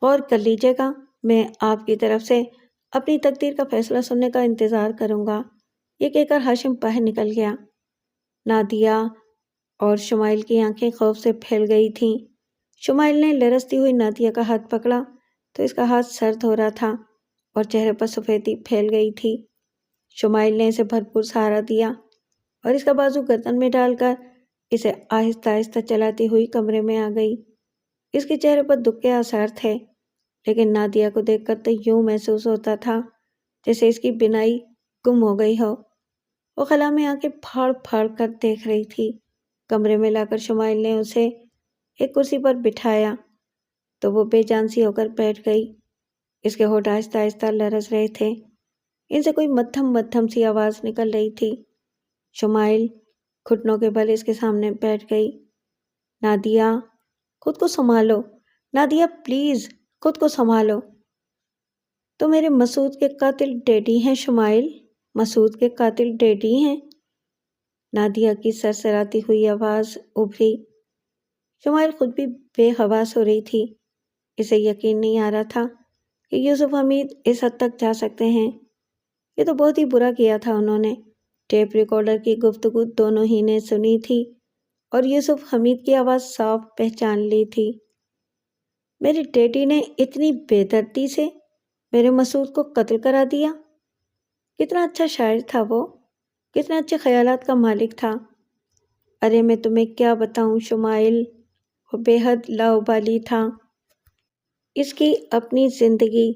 غور کر لیجئے گا، میں آپ کی طرف سے اپنی تقدیر کا فیصلہ سننے کا انتظار کروں گا۔ یہ کہہ کر ہاشم باہر نکل گیا۔ نادیہ اور شمائل کی آنکھیں خوف سے پھیل گئی تھیں۔ شمائل نے لرزتی ہوئی نادیہ کا ہاتھ پکڑا تو اس کا ہاتھ سرد ہو رہا تھا اور چہرے پر سفیدی پھیل گئی تھی۔ شمائل نے اسے بھرپور سہارا دیا اور اس کا بازو گردن میں ڈال کر اسے آہستہ آہستہ چلاتی ہوئی کمرے میں آ گئی۔ اس کے چہرے پر دکھ کے آثار تھے، لیکن نادیہ کو دیکھ کر تو یوں محسوس ہوتا تھا جیسے اس کی بینائی گم ہو گئی ہو۔ وہ خلا میں آنکھیں پھاڑ پھاڑ کر دیکھ رہی تھی۔ کمرے میں لا کر شمائل نے اسے ایک کرسی پر بٹھایا تو وہ بے جان سی ہو کر بیٹھ گئی۔ اس کے ہونٹ آہستہ آہستہ لرز رہے تھے، ان سے کوئی مدھم مدھم سی آواز نکل رہی تھی۔ شمائل گھٹنوں کے بل اس کے سامنے بیٹھ گئی۔ نادیہ، خود کو سنبھالو، نادیہ پلیز خود کو سنبھالو۔ تو میرے مسعود کے قاتل ڈیڈی ہیں شمائل، مسعود کے قاتل ڈیڈی ہیں؟ نادیہ کی سرسراتی ہوئی آواز ابھری۔ شمائل خود بھی بے حواس ہو رہی تھی۔ اسے یقین نہیں آ رہا تھا کہ یوسف حمید اس حد تک جا سکتے ہیں۔ یہ تو بہت ہی برا کیا تھا انہوں نے۔ ٹیپ ریکارڈر کی گفتگو دونوں ہی نے سنی تھی اور یوسف حمید کی آواز صاف پہچان لی تھی۔ میرے ڈیڈی نے اتنی بے دردی سے میرے مسعود کو قتل کرا دیا؟ کتنا اچھا شاعر تھا وہ، کتنے اچھے خیالات کا مالک تھا۔ ارے میں تمہیں کیا بتاؤں شمائل، وہ بے حد لاؤبالی تھا۔ اس کی اپنی زندگی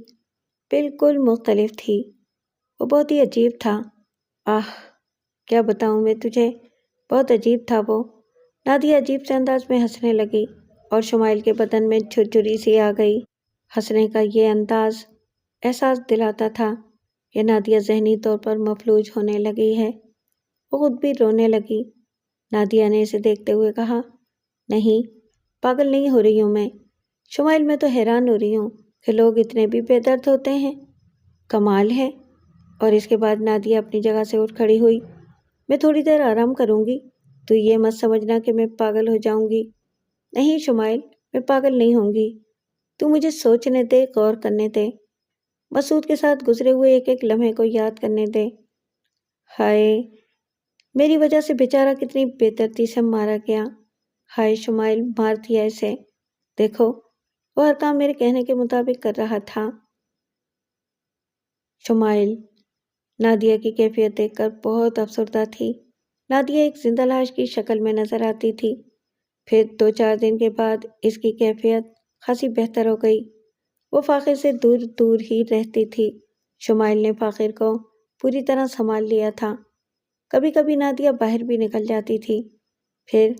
بالکل مختلف تھی، وہ بہت ہی عجیب تھا۔ کیا بتاؤں میں تجھے، بہت عجیب تھا وہ۔ نادیہ عجیب سے انداز میں ہنسنے لگی اور شمائل کے بدن میں جھرجھری سی آ گئی۔ ہنسنے کا یہ انداز احساس دلاتا تھا کہ نادیہ ذہنی طور پر مفلوج ہونے لگی ہے۔ وہ خود بھی رونے لگی۔ نادیہ نے اسے دیکھتے ہوئے کہا، نہیں، پاگل نہیں ہو رہی ہوں میں شمائل، میں تو حیران ہو رہی ہوں کہ لوگ اتنے بھی بے درد ہوتے ہیں، کمال ہے۔ اور اس کے بعد نادیہ اپنی جگہ سے اٹھ کھڑی ہوئی۔ میں تھوڑی دیر آرام کروں گی، تو یہ مت سمجھنا کہ میں پاگل ہو جاؤں گی۔ نہیں شمائل، میں پاگل نہیں ہوں گی، تو مجھے سوچنے دے، غور کرنے دے، مسعود کے ساتھ گزرے ہوئے ایک ایک لمحے کو یاد کرنے دے۔ ہائے، میری وجہ سے بیچارہ کتنی بے دردی سے مارا گیا۔ ہائے شمائل، مار دیا اسے، دیکھو وہ ہر کام میرے کہنے کے مطابق کر رہا تھا۔ شمائل نادیہ کی کیفیت دیکھ کر بہت افسردہ تھی۔ نادیہ ایک زندہ لاش کی شکل میں نظر آتی تھی۔ پھر 2-4 دن کے بعد اس کی کیفیت خاصی بہتر ہو گئی۔ وہ فاخر سے دور دور ہی رہتی تھی۔ شمائل نے فاخر کو پوری طرح سنبھال لیا تھا۔ کبھی کبھی نادیہ باہر بھی نکل جاتی تھی۔ پھر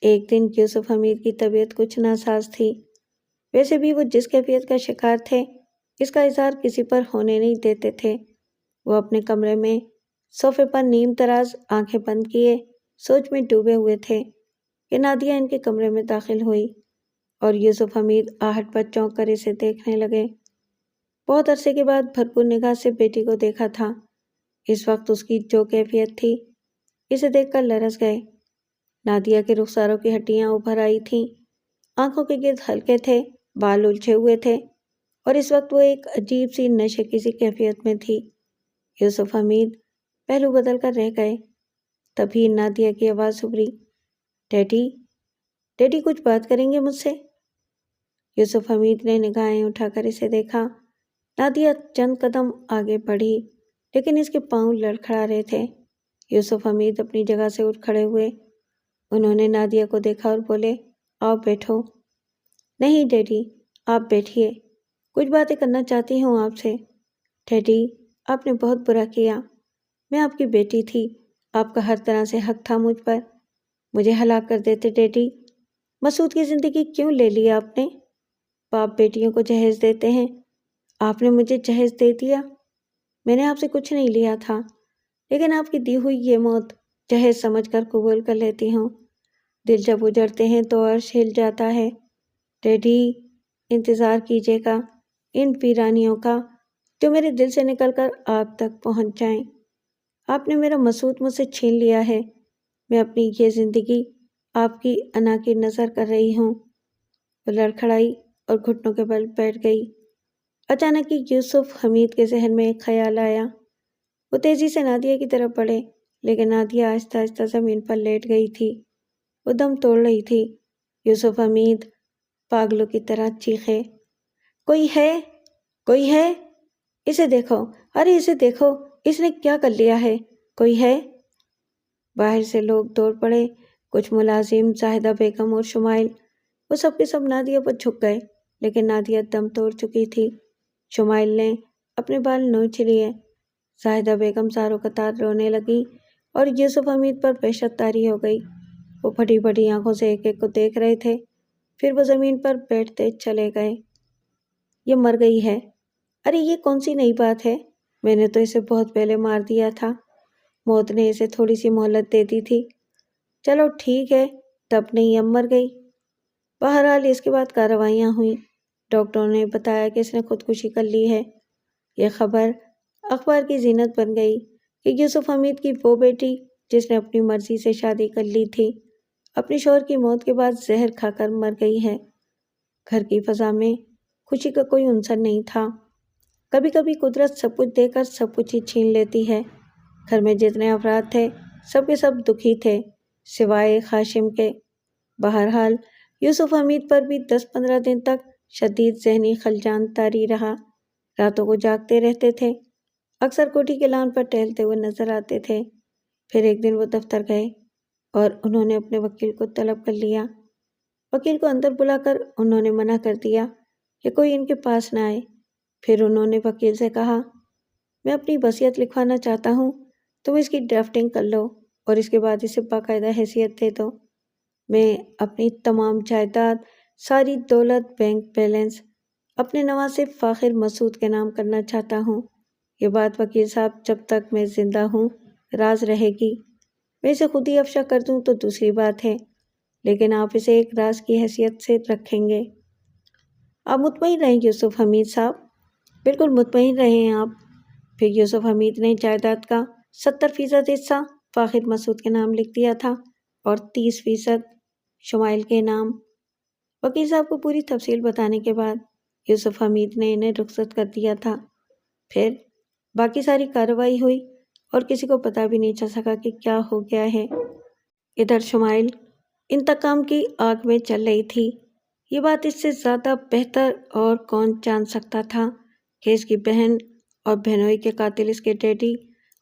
ایک دن یوسف حمید کی طبیعت کچھ ناساز تھی۔ ویسے بھی وہ جس کیفیت کا شکار تھے، اس کا اظہار کسی پر ہونے نہیں دیتے تھے۔ وہ اپنے کمرے میں صوفے پر نیم تراز آنکھیں بند کیے سوچ میں ڈوبے ہوئے تھے کہ نادیہ ان کے کمرے میں داخل ہوئی اور یوسف حمید آہٹ پر چونک کر اسے دیکھنے لگے۔ بہت عرصے کے بعد بھرپور نگاہ سے بیٹی کو دیکھا تھا۔ اس وقت اس کی جو کیفیت تھی، اسے دیکھ کر لرز گئے۔ نادیہ کے رخساروں کی ہڈیاں ابھر آئی تھیں، آنکھوں کے گرد ہلکے تھے، بال الجھے ہوئے تھے اور اس وقت وہ ایک عجیب سی نشے کی سی کیفیت میں تھی۔ یوسف حمید پہلو بدل کر رہ گئے۔ تبھی نادیہ کی آواز ابھری، ڈیڈی، ڈیڈی کچھ بات کریں گے مجھ سے؟ یوسف حمید نے نگاہیں اٹھا کر اسے دیکھا۔ نادیہ چند قدم آگے بڑھی، لیکن اس کے پاؤں لڑکھڑا رہے تھے۔ یوسف حمید اپنی جگہ سے اٹھ کھڑے ہوئے۔ انہوں نے نادیہ کو دیکھا اور بولے، آؤ بیٹھو۔ نہیں ڈیڈی، آپ بیٹھیے، کچھ باتیں کرنا چاہتی ہوں آپ سے۔ ڈیڈی، آپ نے بہت برا کیا، میں آپ کی بیٹی تھی، آپ کا ہر طرح سے حق تھا مجھ پر، مجھے ہلاک کر دیتے ڈیڈی۔ مسعود کی زندگی کیوں لے لی آپ نے؟ باپ بیٹیوں کو جہیز دیتے ہیں، آپ نے مجھے جہیز دے دیا۔ میں نے آپ سے کچھ نہیں لیا تھا، لیکن آپ کی دی ہوئی یہ موت جہیز سمجھ کر قبول کر لیتی ہوں۔ دل جب اجڑتے ہیں تو عرش ہل جاتا ہے۔ ڈیڈی، انتظار کیجیے گا ان ویرانیوں کا جو میرے دل سے نکل کر آپ تک پہنچ جائیں۔ آپ نے میرا مسعود مجھ سے چھین لیا ہے۔ میں اپنی یہ زندگی آپ کی انا کی نظر کر رہی ہوں۔ وہ لڑکھڑائی اور گھٹنوں کے بل بیٹھ گئی۔ اچانک ہی یوسف حمید کے ذہن میں ایک خیال آیا۔ وہ تیزی سے نادیہ کی طرف بڑھے، لیکن نادیہ آہستہ آہستہ زمین پر لیٹ گئی تھی۔ وہ دم توڑ رہی تھی۔ یوسف حمید پاگلوں کی طرح چیخے، کوئی ہے؟ کوئی ہے؟ اسے دیکھو، ارے اسے دیکھو، اس نے کیا کر لیا ہے؟ کوئی ہے؟ باہر سے لوگ دوڑ پڑے، کچھ ملازم، زاہدہ بیگم اور شمائل۔ وہ سب کے سب نادیہ پر جھک گئے، لیکن نادیہ دم توڑ چکی تھی۔ شمائل نے اپنے بال نوچ لیے، زاہدہ بیگم زاروں قطار رونے لگی اور یوسف حمید پر وحشت طاری ہو گئی۔ وہ پھٹی پھٹی آنکھوں سے ایک ایک کو دیکھ رہے تھے، پھر وہ زمین پر بیٹھتے چلے گئے۔ یہ مر گئی ہے؟ ارے یہ کون سی نئی بات ہے؟ میں نے تو اسے بہت پہلے مار دیا تھا۔ موت نے اسے تھوڑی سی مہلت دے دی تھی۔ چلو ٹھیک ہے، تب نہیں اب مر گئی۔ بہرحال اس کے بعد کارروائیاں ہوئیں۔ ڈاکٹروں نے بتایا کہ اس نے خودکشی کر لی ہے۔ یہ خبر اخبار کی زینت بن گئی کہ یوسف حمید کی وہ بیٹی جس نے اپنی مرضی سے شادی کر لی تھی، اپنی شوہر کی موت کے بعد زہر کھا کر مر گئی ہے۔ گھر کی فضا میں خوشی کا کوئی عنصر نہیں تھا۔ کبھی کبھی قدرت سب کچھ دے کر سب کچھ ہی چھین لیتی ہے۔ گھر میں جتنے افراد تھے سب کے سب دکھی تھے، سوائے ہاشم کے۔ بہرحال یوسف حمید پر بھی 10-15 دن تک شدید ذہنی خلجان طاری رہا۔ راتوں کو جاگتے رہتے تھے، اکثر کوٹھی کے لان پر ٹہلتے ہوئے نظر آتے تھے۔ پھر ایک دن وہ دفتر گئے اور انہوں نے اپنے وکیل کو طلب کر لیا۔ وکیل کو اندر بلا کر انہوں نے منع کر دیا کہ کوئی ان کے پاس نہ آئے۔ پھر انہوں نے وکیل سے کہا، میں اپنی وصیت لکھوانا چاہتا ہوں، تم اس کی ڈرافٹنگ کر لو اور اس کے بعد اسے باقاعدہ حیثیت دے دو۔ میں اپنی تمام جائیداد، ساری دولت، بینک بیلنس اپنے نواسے فاخر مسعود کے نام کرنا چاہتا ہوں۔ یہ بات وکیل صاحب جب تک میں زندہ ہوں راز رہے گی۔ میں اسے خود ہی افشا کر دوں تو دوسری بات ہے، لیکن آپ اسے ایک راز کی حیثیت سے رکھیں گے۔ آپ مطمئن رہیں یوسف حمید صاحب، بالکل مطمئن رہیں آپ۔ پھر یوسف حمید نے جائیداد کا 70% حصہ فاخر مسعود کے نام لکھ دیا تھا اور 30% شمائل کے نام۔ وکیل صاحب کو پوری تفصیل بتانے کے بعد یوسف حمید نے انہیں رخصت کر دیا تھا۔ پھر باقی ساری کارروائی ہوئی اور کسی کو پتہ بھی نہیں چل سکا کہ کیا ہو گیا ہے۔ ادھر شمائل انتقام کی آگ میں چل رہی تھی۔ یہ بات اس سے زیادہ بہتر اور کون جان سکتا تھا کہ اس کی بہن اور بہنوئی کے قاتل اس کے ڈیڈی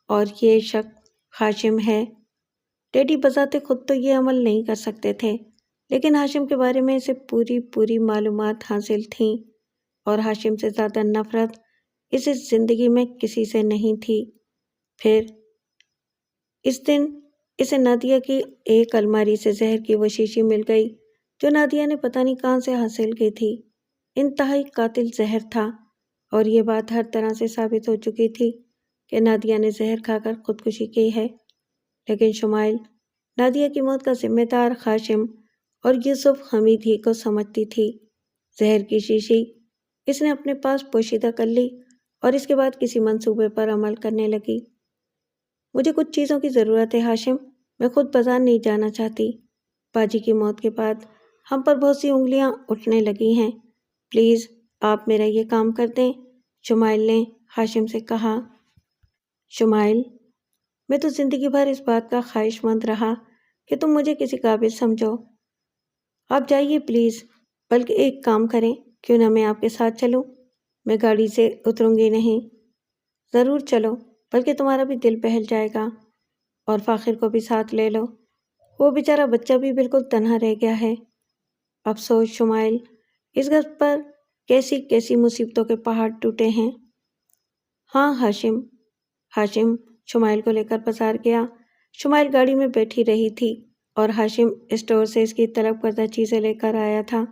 اور یہ شخص ہاشم ہے۔ ڈیڈی بذات خود تو یہ عمل نہیں کر سکتے تھے، لیکن ہاشم کے بارے میں اسے پوری معلومات حاصل تھیں، اور ہاشم سے زیادہ نفرت اسے زندگی میں کسی سے نہیں تھی۔ پھر اس دن اسے نادیہ کی ایک الماری سے زہر کی وہ شیشی مل گئی جو نادیہ نے پتہ نہیں کہاں سے حاصل کی تھی۔ انتہائی قاتل زہر تھا، اور یہ بات ہر طرح سے ثابت ہو چکی تھی کہ نادیہ نے زہر کھا کر خودکشی کی ہے۔ لیکن شمائل نادیہ کی موت کا ذمہ دار ہاشم اور یوسف حمید ہی کو سمجھتی تھی۔ زہر کی شیشی اس نے اپنے پاس پوشیدہ کر لی اور اس کے بعد کسی منصوبے پر عمل کرنے لگی۔ مجھے کچھ چیزوں کی ضرورت ہے ہاشم، میں خود بازار نہیں جانا چاہتی۔ باجی کی موت کے بعد ہم پر بہت سی انگلیاں اٹھنے لگی ہیں، پلیز آپ میرا یہ کام کر دیں، شمائل نے ہاشم سے کہا۔ شمائل، میں تو زندگی بھر اس بات کا خواہش مند رہا کہ تم مجھے کسی قابل سمجھو۔ آپ جائیے پلیز، بلکہ ایک کام کریں، کیوں نہ میں آپ کے ساتھ چلوں؟ میں گاڑی سے اتروں گی نہیں۔ ضرور چلو، بلکہ تمہارا بھی دل بہل جائے گا، اور فاخر کو بھی ساتھ لے لو، وہ بیچارہ بچہ بھی بالکل تنہا رہ گیا ہے۔ افسوس شمائل، اس گھر پر کیسی کیسی مصیبتوں کے پہاڑ ٹوٹے ہیں۔ ہاں ہاشم شمائل کو لے کر بازار گیا۔ شمائل گاڑی میں بیٹھی رہی تھی اور ہاشم اسٹور سے اس کی طلب کردہ چیزیں لے کر آیا تھا۔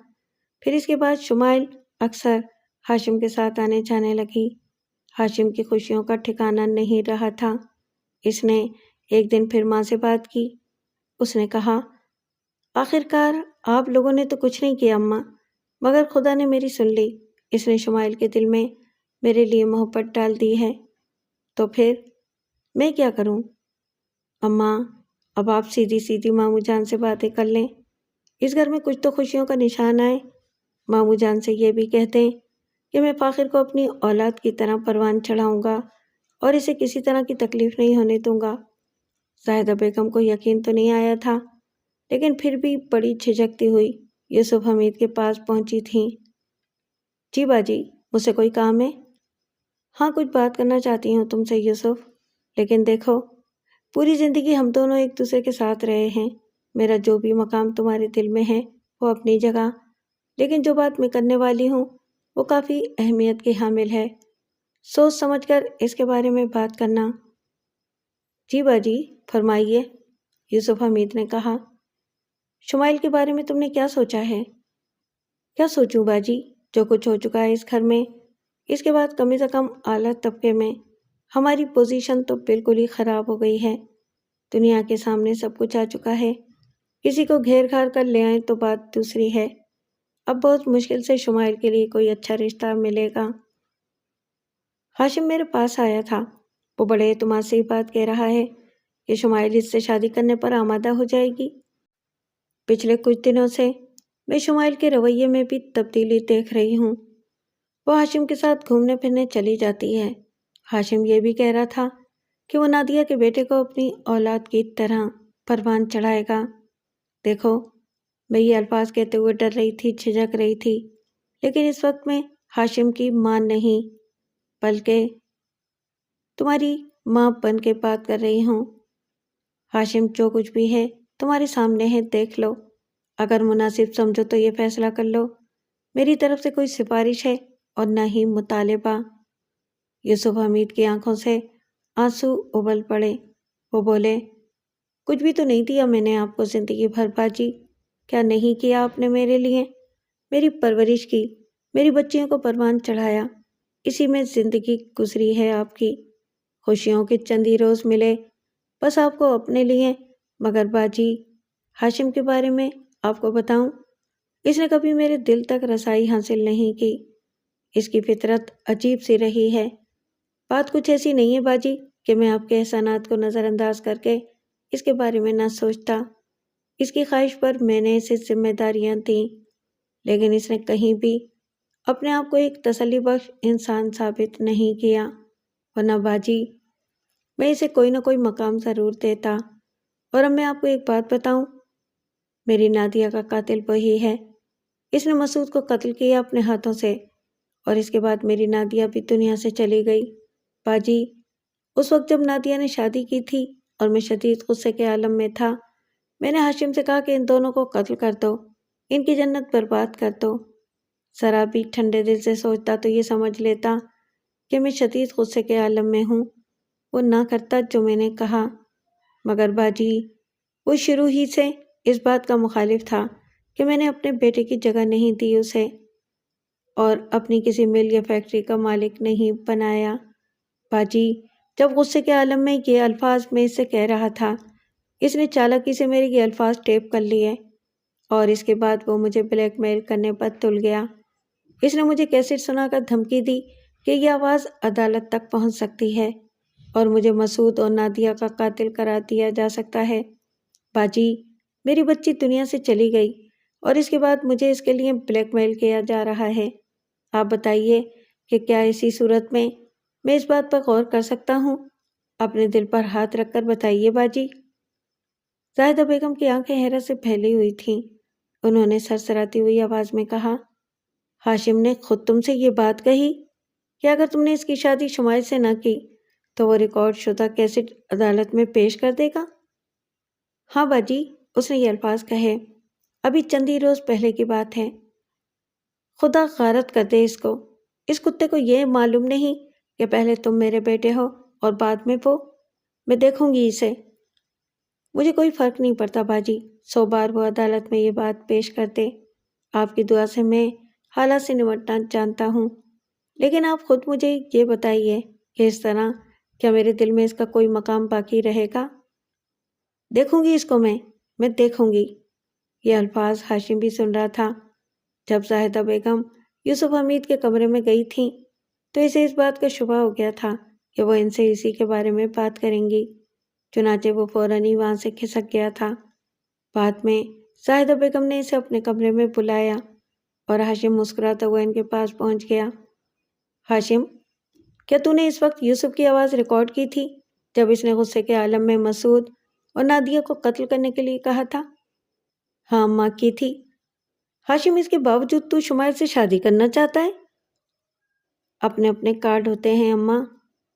پھر اس کے بعد شمائل اکثر ہاشم کے ساتھ آنے جانے لگی۔ ہاشم کی خوشیوں کا ٹھکانہ نہیں رہا تھا۔ اس نے ایک دن پھر ماں سے بات کی۔ اس نے کہا، آخرکار آپ لوگوں نے تو کچھ نہیں کیا اماں، مگر خدا نے میری سن لی۔ اس نے شمائل کے دل میں میرے لیے محبت ڈال دی ہے، تو پھر میں کیا کروں؟ اماں، اب آپ سیدھی سیدھی ماموں جان سے باتیں کر لیں، اس گھر میں کچھ تو خوشیوں کا نشان آئے۔ ماموں جان سے یہ بھی کہتے ہیں کہ میں فاخر کو اپنی اولاد کی طرح پروان چڑھاؤں گا اور اسے کسی طرح کی تکلیف نہیں ہونے دوں گا۔ زاہدہ بیگم کو یقین تو نہیں آیا تھا، لیکن پھر بھی بڑی جھجکتی ہوئی یوسف حمید کے پاس پہنچی تھیں۔ جی باجی، مجھ سے کوئی کام ہے؟ ہاں، کچھ بات کرنا چاہتی ہوں تم سے یوسف، لیکن دیکھو، پوری زندگی ہم دونوں ایک دوسرے کے ساتھ رہے ہیں۔ میرا جو بھی مقام تمہارے دل میں ہے وہ اپنی جگہ، لیکن جو بات میں کرنے والی ہوں وہ کافی اہمیت کی حامل ہے۔ سوچ سمجھ کر اس کے بارے میں بات کرنا۔ جی باجی، فرمائیے، یوسف حمید نے کہا۔ شمائل کے بارے میں تم نے کیا سوچا ہے؟ کیا سوچوں باجی، جو کچھ ہو چکا ہے اس گھر میں، اس کے بعد کم سے کم اعلیٰ طبقے میں ہماری پوزیشن تو بالکل ہی خراب ہو گئی ہے۔ دنیا کے سامنے سب کچھ آ چکا ہے، کسی کو گھیر گھار کر لے آئیں تو بات دوسری ہے۔ اب بہت مشکل سے شمائل کے لیے کوئی اچھا رشتہ ملے گا۔ ہاشم میرے پاس آیا تھا، وہ بڑے اعتماد سے یہ بات کہہ رہا ہے کہ شمائل اس سے شادی کرنے پر آمادہ ہو جائے گی۔ پچھلے کچھ دنوں سے میں شمائل کے رویے میں بھی تبدیلی دیکھ رہی ہوں۔ وہ ہاشم کے ساتھ گھومنے پھرنے چلی جاتی ہے۔ ہاشم یہ بھی کہہ رہا تھا کہ وہ نادیہ کے بیٹے کو اپنی اولاد کی طرح پروان چڑھائے گا۔ دیکھو، میں یہ الفاظ کہتے ہوئے ڈر رہی تھی، جھجک رہی تھی، لیکن اس وقت میں ہاشم کی ماں نہیں بلکہ تمہاری ماں بن کے بات کر رہی ہوں۔ ہاشم، جو کچھ بھی ہے تمہارے سامنے ہے، دیکھ لو، اگر مناسب سمجھو تو یہ فیصلہ کر لو۔ میری طرف سے کوئی سفارش ہے اور نہ ہی مطالبہ۔ یوسف حمید کی آنکھوں سے آنسو ابل پڑے۔ وہ بولے، کچھ بھی تو نہیں دیا میں نے آپ کو زندگی بھر باجی، کیا نہیں کیا آپ نے میرے لیے؟ میری پرورش کی، میری بچیوں کو پروان چڑھایا، اسی میں زندگی گزری ہے آپ کی۔ خوشیوں کے چند ہی روز ملے بس آپ کو اپنے لیے، مگر باجی، ہاشم کے بارے میں آپ کو بتاؤں، اس نے کبھی میرے دل تک رسائی حاصل نہیں کی۔ اس کی فطرت عجیب سی رہی ہے۔ بات کچھ ایسی نہیں ہے باجی کہ میں آپ کے احسانات کو نظر انداز کر کے اس کے بارے میں نہ سوچتا۔ اس کی خواہش پر میں نے اسے ذمہ داریاں دیں، لیکن اس نے کہیں بھی اپنے آپ کو ایک تسلی بخش انسان ثابت نہیں کیا، ورنہ باجی میں اسے کوئی نہ کوئی مقام ضرور دیتا۔ اور اب میں آپ کو ایک بات بتاؤں، میری نادیہ کا قاتل وہی ہے۔ اس نے مسعود کو قتل کیا اپنے ہاتھوں سے، اور اس کے بعد میری نادیہ بھی دنیا سے چلی گئی۔ باجی، اس وقت جب نادیہ نے شادی کی تھی اور میں شدید غصے کے عالم میں تھا، میں نے ہاشم سے کہا کہ ان دونوں کو قتل کر دو، ان کی جنت برباد کر دو۔ ذرا بھی ٹھنڈے دل سے سوچتا تو یہ سمجھ لیتا کہ میں شدید غصے کے عالم میں ہوں، وہ نہ کرتا جو میں نے کہا۔ مگر باجی، وہ شروع ہی سے اس بات کا مخالف تھا کہ میں نے اپنے بیٹے کی جگہ نہیں دی اسے، اور اپنی کسی مل یا فیکٹری کا مالک نہیں بنایا۔ باجی، جب غصے کے عالم میں یہ الفاظ میں اس سے کہہ رہا تھا، اس نے چالاکی سے میرے یہ الفاظ ٹیپ کر لیے، اور اس کے بعد وہ مجھے بلیک میل کرنے پر تل گیا۔ اس نے مجھے کیسٹ سنا کر دھمکی دی کہ یہ آواز عدالت تک پہنچ سکتی ہے اور مجھے مسعود اور نادیہ کا قاتل قرار دیا جا سکتا ہے۔ باجی، میری بچی دنیا سے چلی گئی اور اس کے بعد مجھے اس کے لیے بلیک میل کیا جا رہا ہے۔ آپ بتائیے کہ کیا اسی صورت میں اس بات پر غور کر سکتا ہوں؟ اپنے دل پر ہاتھ رکھ کر بتائیے باجی۔ زاہدہ بیگم کی آنکھیں حیرت سے پھیلی ہوئی تھیں۔ انہوں نے سرسراتی ہوئی آواز میں کہا، ہاشم نے خود تم سے یہ بات کہی کہ اگر تم نے اس کی شادی شمائل سے نہ کی تو وہ ریکارڈ شدہ کیسٹ عدالت میں پیش کر دے گا؟ ہاں باجی، اس نے یہ الفاظ کہے، ابھی چند ہی روز پہلے کی بات ہے۔ خدا غارت کر دے اس کو، اس کتے کو یہ معلوم نہیں کہ پہلے تم میرے بیٹے ہو اور بعد میں وہ۔ میں دیکھوں گی اسے۔ مجھے کوئی فرق نہیں پڑتا باجی، 100 بار وہ عدالت میں یہ بات پیش کر دے۔ آپ کی دعا سے میں حالات سے نمٹنا جانتا ہوں۔ لیکن آپ خود مجھے یہ بتائیے کہ اس طرح کیا میرے دل میں اس کا کوئی مقام باقی رہے گا؟ دیکھوں گی اس کو، میں دیکھوں گی۔ یہ الفاظ ہاشم بھی سن رہا تھا۔ جب زاہدہ بیگم یوسف حمید کے کمرے میں گئی تھیں تو اسے اس بات کا شبہ ہو گیا تھا کہ وہ ان سے اسی کے بارے میں بات کریں گی، چنانچہ وہ فوراً ہی وہاں سے کھسک گیا تھا۔ بعد میں زاہدہ بیگم نے اسے اپنے کمرے میں بلایا اور ہاشم مسکراتا ہوا ان کے پاس پہنچ گیا۔ ہاشم، کیا تو نے اس وقت یوسف کی آواز ریکارڈ کی تھی جب اس نے غصے کے عالم میں مسعود اور نادیہ کو قتل کرنے کے لیے کہا تھا؟ ہاں اماں، کی تھی۔ ہاشم، اس کے باوجود تو شمائل سے شادی کرنا چاہتا ہے؟ اپنے اپنے کارڈ ہوتے ہیں اماں،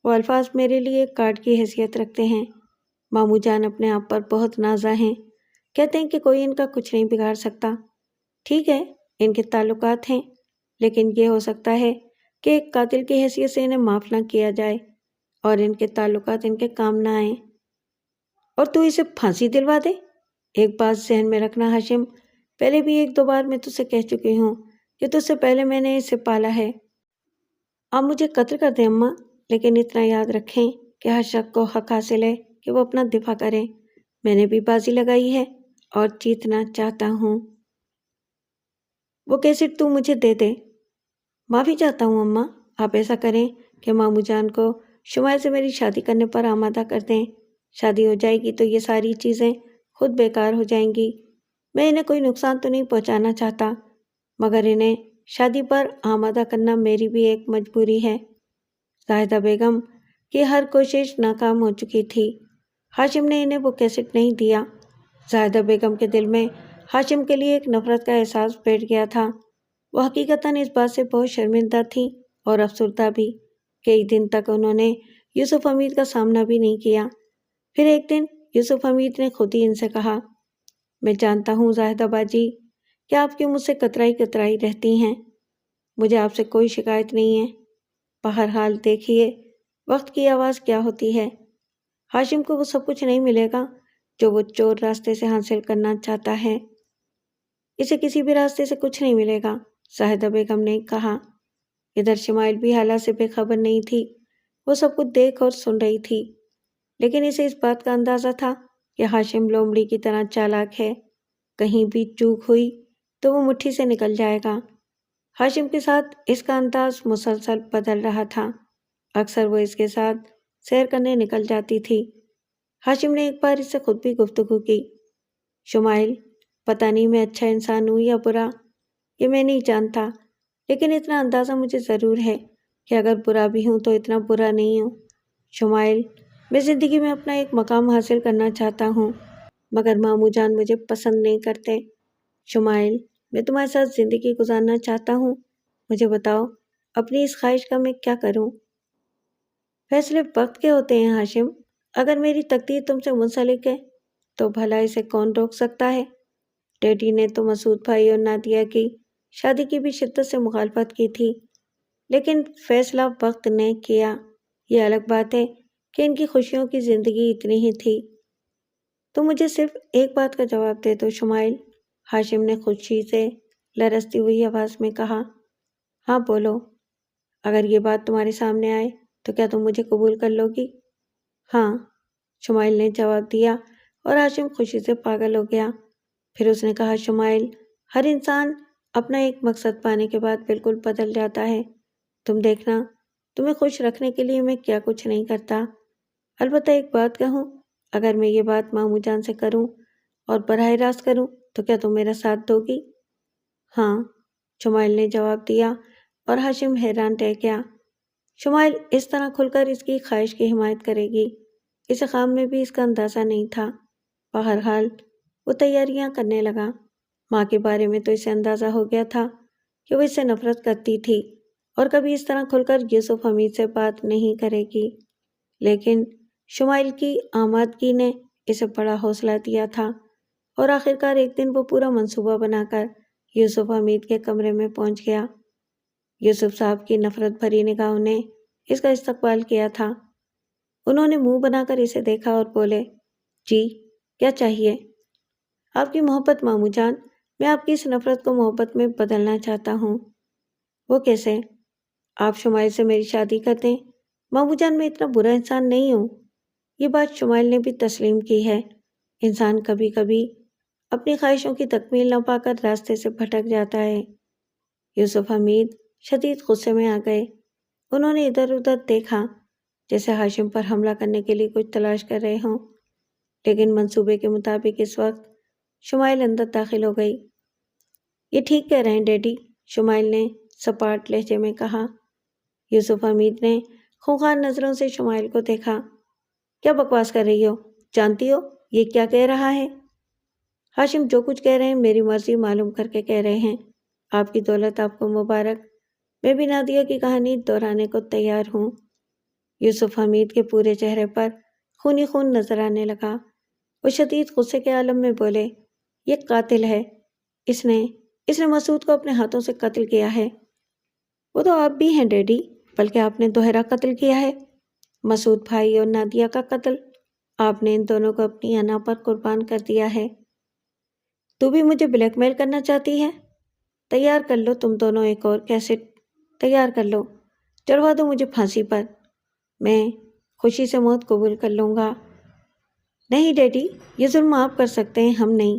وہ الفاظ میرے لیے ایک کارڈ کی حیثیت رکھتے ہیں۔ ماموں جان اپنے آپ پر بہت نازا ہیں، کہتے ہیں کہ کوئی ان کا کچھ نہیں بگاڑ سکتا۔ ٹھیک ہے، ان کے تعلقات ہیں، لیکن یہ ہو سکتا ہے کہ ایک قاتل کی حیثیت سے انہیں معاف نہ کیا جائے اور ان کے تعلقات ان کے کام نہ آئیں۔ اور تو اسے پھانسی دلوا دے؟ ایک بات ذہن میں رکھنا ہاشم، پہلے بھی ایک دو بار میں تجھ سے کہہ چکی ہوں کہ تجھ سے پہلے میں نے اسے پالا ہے۔ آپ مجھے قتل کر دیں اماں، لیکن اتنا یاد رکھیں کہ ہر شخص کو حق حاصل ہے کہ وہ اپنا دفاع کرے۔ میں نے بھی بازی لگائی ہے اور جیتنا چاہتا ہوں۔ وہ کیسٹ تو مجھے دے دے۔ معافی چاہتا ہوں اماں، آپ ایسا کریں کہ ماموں جان کو شمائل سے میری شادی کرنے پر آمادہ کر دیں۔ شادی ہو جائے گی تو یہ ساری چیزیں خود بیکار ہو جائیں گی۔ میں انہیں کوئی نقصان تو نہیں پہنچانا چاہتا، مگر انہیں شادی پر آمادہ کرنا میری بھی ایک مجبوری ہے۔ زاہدہ بیگم کی ہر کوشش ناکام ہو چکی تھی۔ ہاشم نے انہیں وہ کیسٹ نہیں دیا۔ زاہدہ بیگم کے دل میں ہاشم کے لیے ایک نفرت کا احساس بیٹھ گیا تھا۔ وہ حقیقتاً اس بات سے بہت شرمندہ تھیں اور افسردہ بھی۔ کئی دن تک انہوں نے یوسف حمید کا سامنا بھی نہیں کیا۔ پھر ایک دن یوسف حمید نے خود ہی ان سے کہا، میں جانتا ہوں زاہدہ باجی کہ آپ کی مجھ سے کترائی کترائی رہتی ہیں، مجھے آپ سے کوئی شکایت نہیں ہے۔ بہرحال دیکھیے وقت کی آواز کیا ہوتی ہے۔ ہاشم کو وہ سب کچھ نہیں ملے گا جو وہ چور راستے سے حاصل کرنا چاہتا ہے۔ اسے کسی بھی راستے سے کچھ نہیں ملے گا، زاہدہ بیگم نے کہا۔ ادھر شمائل بھی حالات سے بے خبر نہیں تھی، وہ سب کچھ دیکھ اور سن رہی تھی، لیکن اسے اس بات کا اندازہ تھا کہ ہاشم لومڑی کی طرح چالاک ہے، کہیں بھی چوک ہوئی تو وہ مٹھی سے نکل جائے گا۔ ہاشم کے ساتھ اس کا انداز مسلسل بدل رہا تھا، اکثر وہ اس کے ساتھ سیر کرنے نکل جاتی تھی۔ ہاشم نے ایک بار اس سے خود بھی گفتگو کی، شمائل، پتہ نہیں میں اچھا انسان ہوں یا برا، یہ میں نہیں جانتا، لیکن اتنا اندازہ مجھے ضرور ہے کہ اگر برا بھی ہوں تو اتنا برا نہیں ہوں۔ شمائل، میں زندگی میں اپنا ایک مقام حاصل کرنا چاہتا ہوں، مگر ماموں جان مجھے پسند نہیں کرتے۔ شمائل، میں تمہارے ساتھ زندگی گزارنا چاہتا ہوں، مجھے بتاؤ اپنی اس خواہش کا میں کیا کروں؟ فیصلے وقت کے ہوتے ہیں ہاشم، اگر میری تقدیر تم سے منسلک ہے تو بھلا اسے کون روک سکتا ہے؟ ڈیڈی نے تو مسعود بھائی اور نادیہ کی شادی کی بھی شدت سے مخالفت کی تھی، لیکن فیصلہ وقت نے کیا۔ یہ الگ بات ہے کہ ان کی خوشیوں کی زندگی اتنی ہی تھی۔ تو مجھے صرف ایک بات کا جواب دے دو شمائل، ہاشم نے خوشی سے لرزتی ہوئی آواز میں کہا۔ ہاں بولو، اگر یہ بات تمہارے سامنے آئے تو کیا تم مجھے قبول کر لو گی؟ ہاں، شمائل نے جواب دیا اور ہاشم خوشی سے پاگل ہو گیا۔ پھر اس نے کہا، شمائل، ہر انسان اپنا ایک مقصد پانے کے بعد بالکل بدل جاتا ہے۔ تم دیکھنا، تمہیں خوش رکھنے کے لیے میں کیا کچھ نہیں کرتا۔ البتہ ایک بات کہوں، اگر میں یہ بات ماموں جان سے کروں اور براہ راست کروں تو کیا تم میرا ساتھ دو گی؟ ہاں، شمائل نے جواب دیا اور ہاشم حیران رہ گیا۔ شمائل اس طرح کھل کر اس کی خواہش کی حمایت کرے گی، اسے خواب میں بھی اس کا اندازہ نہیں تھا۔ بہرحال وہ تیاریاں کرنے لگا۔ ماں کے بارے میں تو اسے اندازہ ہو گیا تھا کہ وہ اس سے نفرت کرتی تھی اور کبھی اس طرح کھل کر یوسف حمید سے بات نہیں کرے گی، لیکن شمائل کی آمادگی نے اسے بڑا حوصلہ دیا تھا اور آخرکار ایک دن وہ پورا منصوبہ بنا کر یوسف حمید کے کمرے میں پہنچ گیا۔ یوسف صاحب کی نفرت بھری نگاہوں نے اس کا استقبال کیا تھا۔ انہوں نے منہ بنا کر اسے دیکھا اور بولے، جی کیا چاہیے؟ آپ کی محبت ماموں جان، میں آپ کی اس نفرت کو محبت میں بدلنا چاہتا ہوں۔ وہ کیسے؟ آپ شمائل سے میری شادی کر دیں۔ مامو جان میں اتنا برا انسان نہیں ہوں۔ یہ بات شمائل نے بھی تسلیم کی ہے۔ انسان کبھی کبھی اپنی خواہشوں کی تکمیل نہ پا کر راستے سے بھٹک جاتا ہے۔ یوسف حمید شدید غصے میں آ گئے۔ انہوں نے ادھر ادھر دیکھا جیسے ہاشم پر حملہ کرنے کے لیے کچھ تلاش کر رہے ہوں، لیکن منصوبے کے مطابق اس وقت شمائل اندر داخل ہو گئی۔ یہ ٹھیک کہہ رہے ہیں ڈیڈی، شمائل نے سپاٹ لہجے میں کہا۔ یوسف حمید نے خونخوار نظروں سے شمائل کو دیکھا۔ کیا بکواس کر رہی ہو؟ جانتی ہو یہ کیا کہہ رہا ہے؟ ہاشم جو کچھ کہہ رہے ہیں میری مرضی معلوم کر کے کہہ رہے ہیں۔ آپ کی دولت آپ کو مبارک۔ میں بھی نادیہ کی کہانی دہرانے کو تیار ہوں۔ یوسف حمید کے پورے چہرے پر خونی خون نظر آنے لگا۔ وہ شدید غصے کے عالم میں بولے، یہ قاتل ہے۔ اس نے مسعود کو اپنے ہاتھوں سے قتل کیا ہے۔ وہ تو آپ بھی ہیں ڈیڈی، بلکہ آپ نے دوہرا قتل کیا ہے۔ مسعود بھائی اور نادیہ کا قتل، آپ نے ان دونوں کو اپنی انا پر قربان کر دیا ہے۔ تو بھی مجھے بلیک میل کرنا چاہتی ہے؟ تیار کر لو تم دونوں ایک اور کیسٹ تیار کر لو، چڑھوا دو مجھے پھانسی پر، میں خوشی سے موت قبول کر لوں گا۔ نہیں ڈیڈی، یہ ظلم آپ کر سکتے ہیں، ہم نہیں۔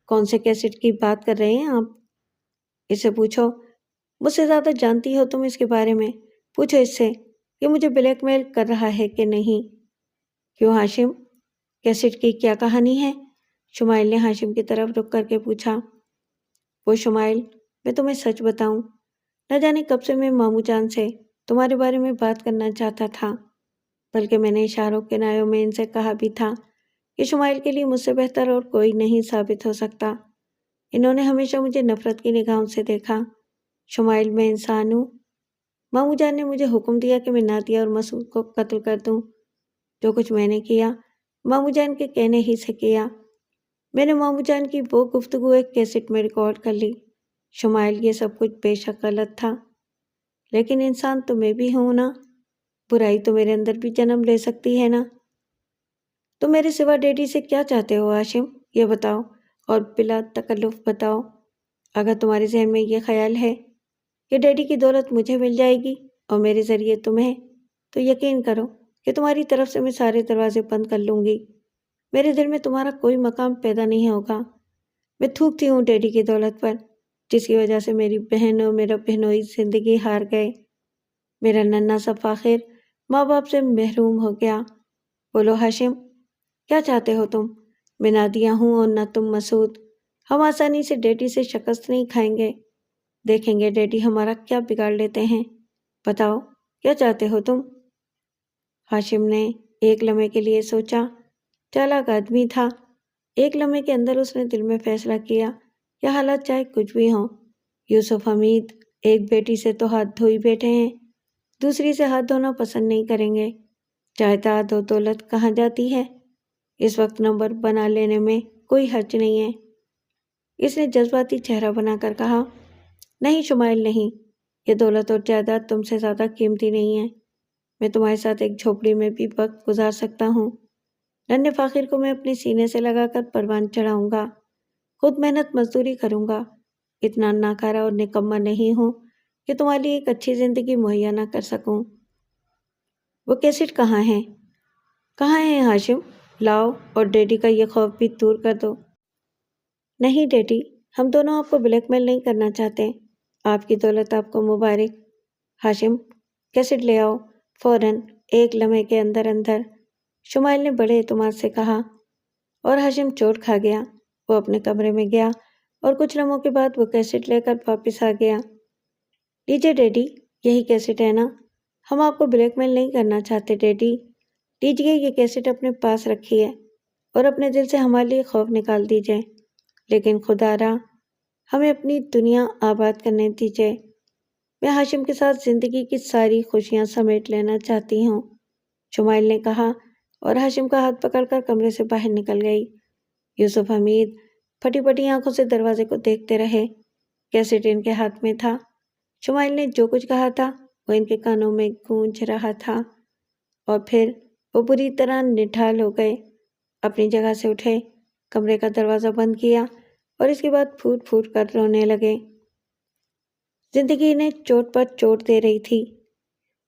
کون سے کیسٹ کی بات کر رہے ہیں آپ؟ اسے پوچھو، مجھ سے زیادہ جانتی ہو تم اس کے بارے میں، پوچھو اس سے کہ مجھے بلیک میل کر رہا ہے کہ نہیں۔ کیوں ہاشم، کیسٹ کی کیا کہانی ہے؟ شمائل نے ہاشم کی طرف رک کر کے پوچھا۔ وہ شمائل، میں تمہیں سچ بتاؤں، نہ جانے کب سے میں مامو جان سے تمہارے بارے میں بات کرنا چاہتا تھا، بلکہ میں نے اشاروں کنایوں میں ان سے کہا بھی تھا کہ شمائل کے لیے مجھ سے بہتر اور کوئی نہیں ثابت ہو سکتا۔ انہوں نے ہمیشہ مجھے نفرت کی نگاہوں سے دیکھا۔ شمائل، میں انسان ہوں۔ مامو جان نے مجھے حکم دیا کہ میں نادیہ اور مسعود کو قتل کر دوں۔ جو کچھ میں نے کیا مامو جان کے کہنے ہی سے کیا۔ میں نے مامو جان کی وہ گفتگو ایک کیسٹ میں ریکارڈ کر لی۔ شمائل، یہ سب کچھ بے شک غلط تھا، لیکن انسان تو میں بھی ہوں نا، برائی تو میرے اندر بھی جنم لے سکتی ہے نا۔ تو میرے سوا ڈیڈی سے کیا چاہتے ہو ہاشم، یہ بتاؤ، اور بلا تکلف بتاؤ۔ اگر تمہارے ذہن میں یہ خیال ہے کہ ڈیڈی کی دولت مجھے مل جائے گی اور میرے ذریعے تمہیں، تو یقین کرو کہ تمہاری طرف سے میں سارے دروازے بند کر لوں گی۔ میرے دل میں تمہارا کوئی مقام پیدا نہیں ہوگا۔ میں تھوکتی ہوں ڈیڈی کی دولت پر، جس کی وجہ سے میری بہن اور میرا بہنوئی زندگی ہار گئے۔ میرا ننھا سا فاخر ماں باپ سے محروم ہو گیا۔ بولو ہاشم، کیا چاہتے ہو تم؟ میں نادیہ ہوں اور نہ تم مسعود۔ ہم آسانی سے ڈیڈی سے شکست نہیں کھائیں گے۔ دیکھیں گے ڈیڈی ہمارا کیا بگاڑ لیتے ہیں۔ بتاؤ کیا چاہتے ہو تم؟ ہاشم نے ایک لمحے کے لیے سوچا۔ چالاک آدمی تھا۔ ایک لمحے کے اندر اس نے دل میں فیصلہ کیا کہ حالات چاہے کچھ بھی ہوں، یوسف حمید ایک بیٹی سے تو ہاتھ دھوئی بیٹھے ہیں، دوسری سے ہاتھ دھونا پسند نہیں کریں گے۔ جائیداد و دولت کہاں جاتی ہے؟ اس وقت نمبر بنا لینے میں کوئی حرج نہیں ہے۔ اس نے جذباتی چہرہ بنا کر کہا، نہیں شمائل نہیں، یہ دولت اور جائیداد تم سے زیادہ قیمتی نہیں ہے۔ میں تمہارے ساتھ ایک جھوپڑی میں بھی وقت گزار سکتا ہوں۔ ننھے فاخر کو میں اپنے سینے سے لگا کر پروان چڑھاؤں گا، خود محنت مزدوری کروں گا۔ اتنا ناکارہ اور نکما نہیں ہوں کہ تمہارے لیے ایک اچھی زندگی مہیا نہ کر سکوں۔ وہ کیسٹ کہاں ہیں؟ کہاں ہیں ہاشم؟ لاؤ اور ڈیڈی کا یہ خوف بھی دور کر دو۔ نہیں ڈیڈی، ہم دونوں آپ کو بلیک میل نہیں کرنا چاہتے۔ آپ کی دولت آپ کو مبارک۔ ہاشم، کیسٹ لے آؤ فوراً، ایک لمحے کے اندر اندر، شمائل نے بڑے اعتماد سے کہا۔ اور ہاشم چوٹ کھا گیا۔ وہ اپنے کمرے میں گیا اور کچھ لمحوں کے بعد وہ کیسٹ لے کر واپس آ گیا۔ لیجیے ڈیڈی، یہی کیسٹ ہے نا؟ ہم آپ کو بلیک میل نہیں کرنا چاہتے ڈیڈی۔ لیجیے یہ کیسٹ اپنے پاس رکھیے اور اپنے دل سے ہمارے لیے خوف نکال دیجیے، لیکن خدا را ہمیں اپنی دنیا آباد کرنے دیجیے۔ میں ہاشم کے ساتھ زندگی کی ساری خوشیاں سمیٹ لینا چاہتی ہوں، شمائل نے کہا، اور ہاشم کا ہاتھ پکڑ کر کمرے سے باہر نکل گئی۔ یوسف حمید پھٹی پھٹی آنکھوں سے دروازے کو دیکھتے رہے۔ کیسٹ ان کے ہاتھ میں تھا۔ شمائل نے جو کچھ کہا تھا وہ ان کے کانوں میں گونج رہا تھا، اور پھر وہ بری طرح نڈھال ہو گئے، اپنی جگہ سے اٹھے، کمرے کا دروازہ بند کیا اور اس کے بعد پھوٹ پھوٹ کر رونے لگے۔ زندگی انہیں چوٹ پر چوٹ دے رہی تھی۔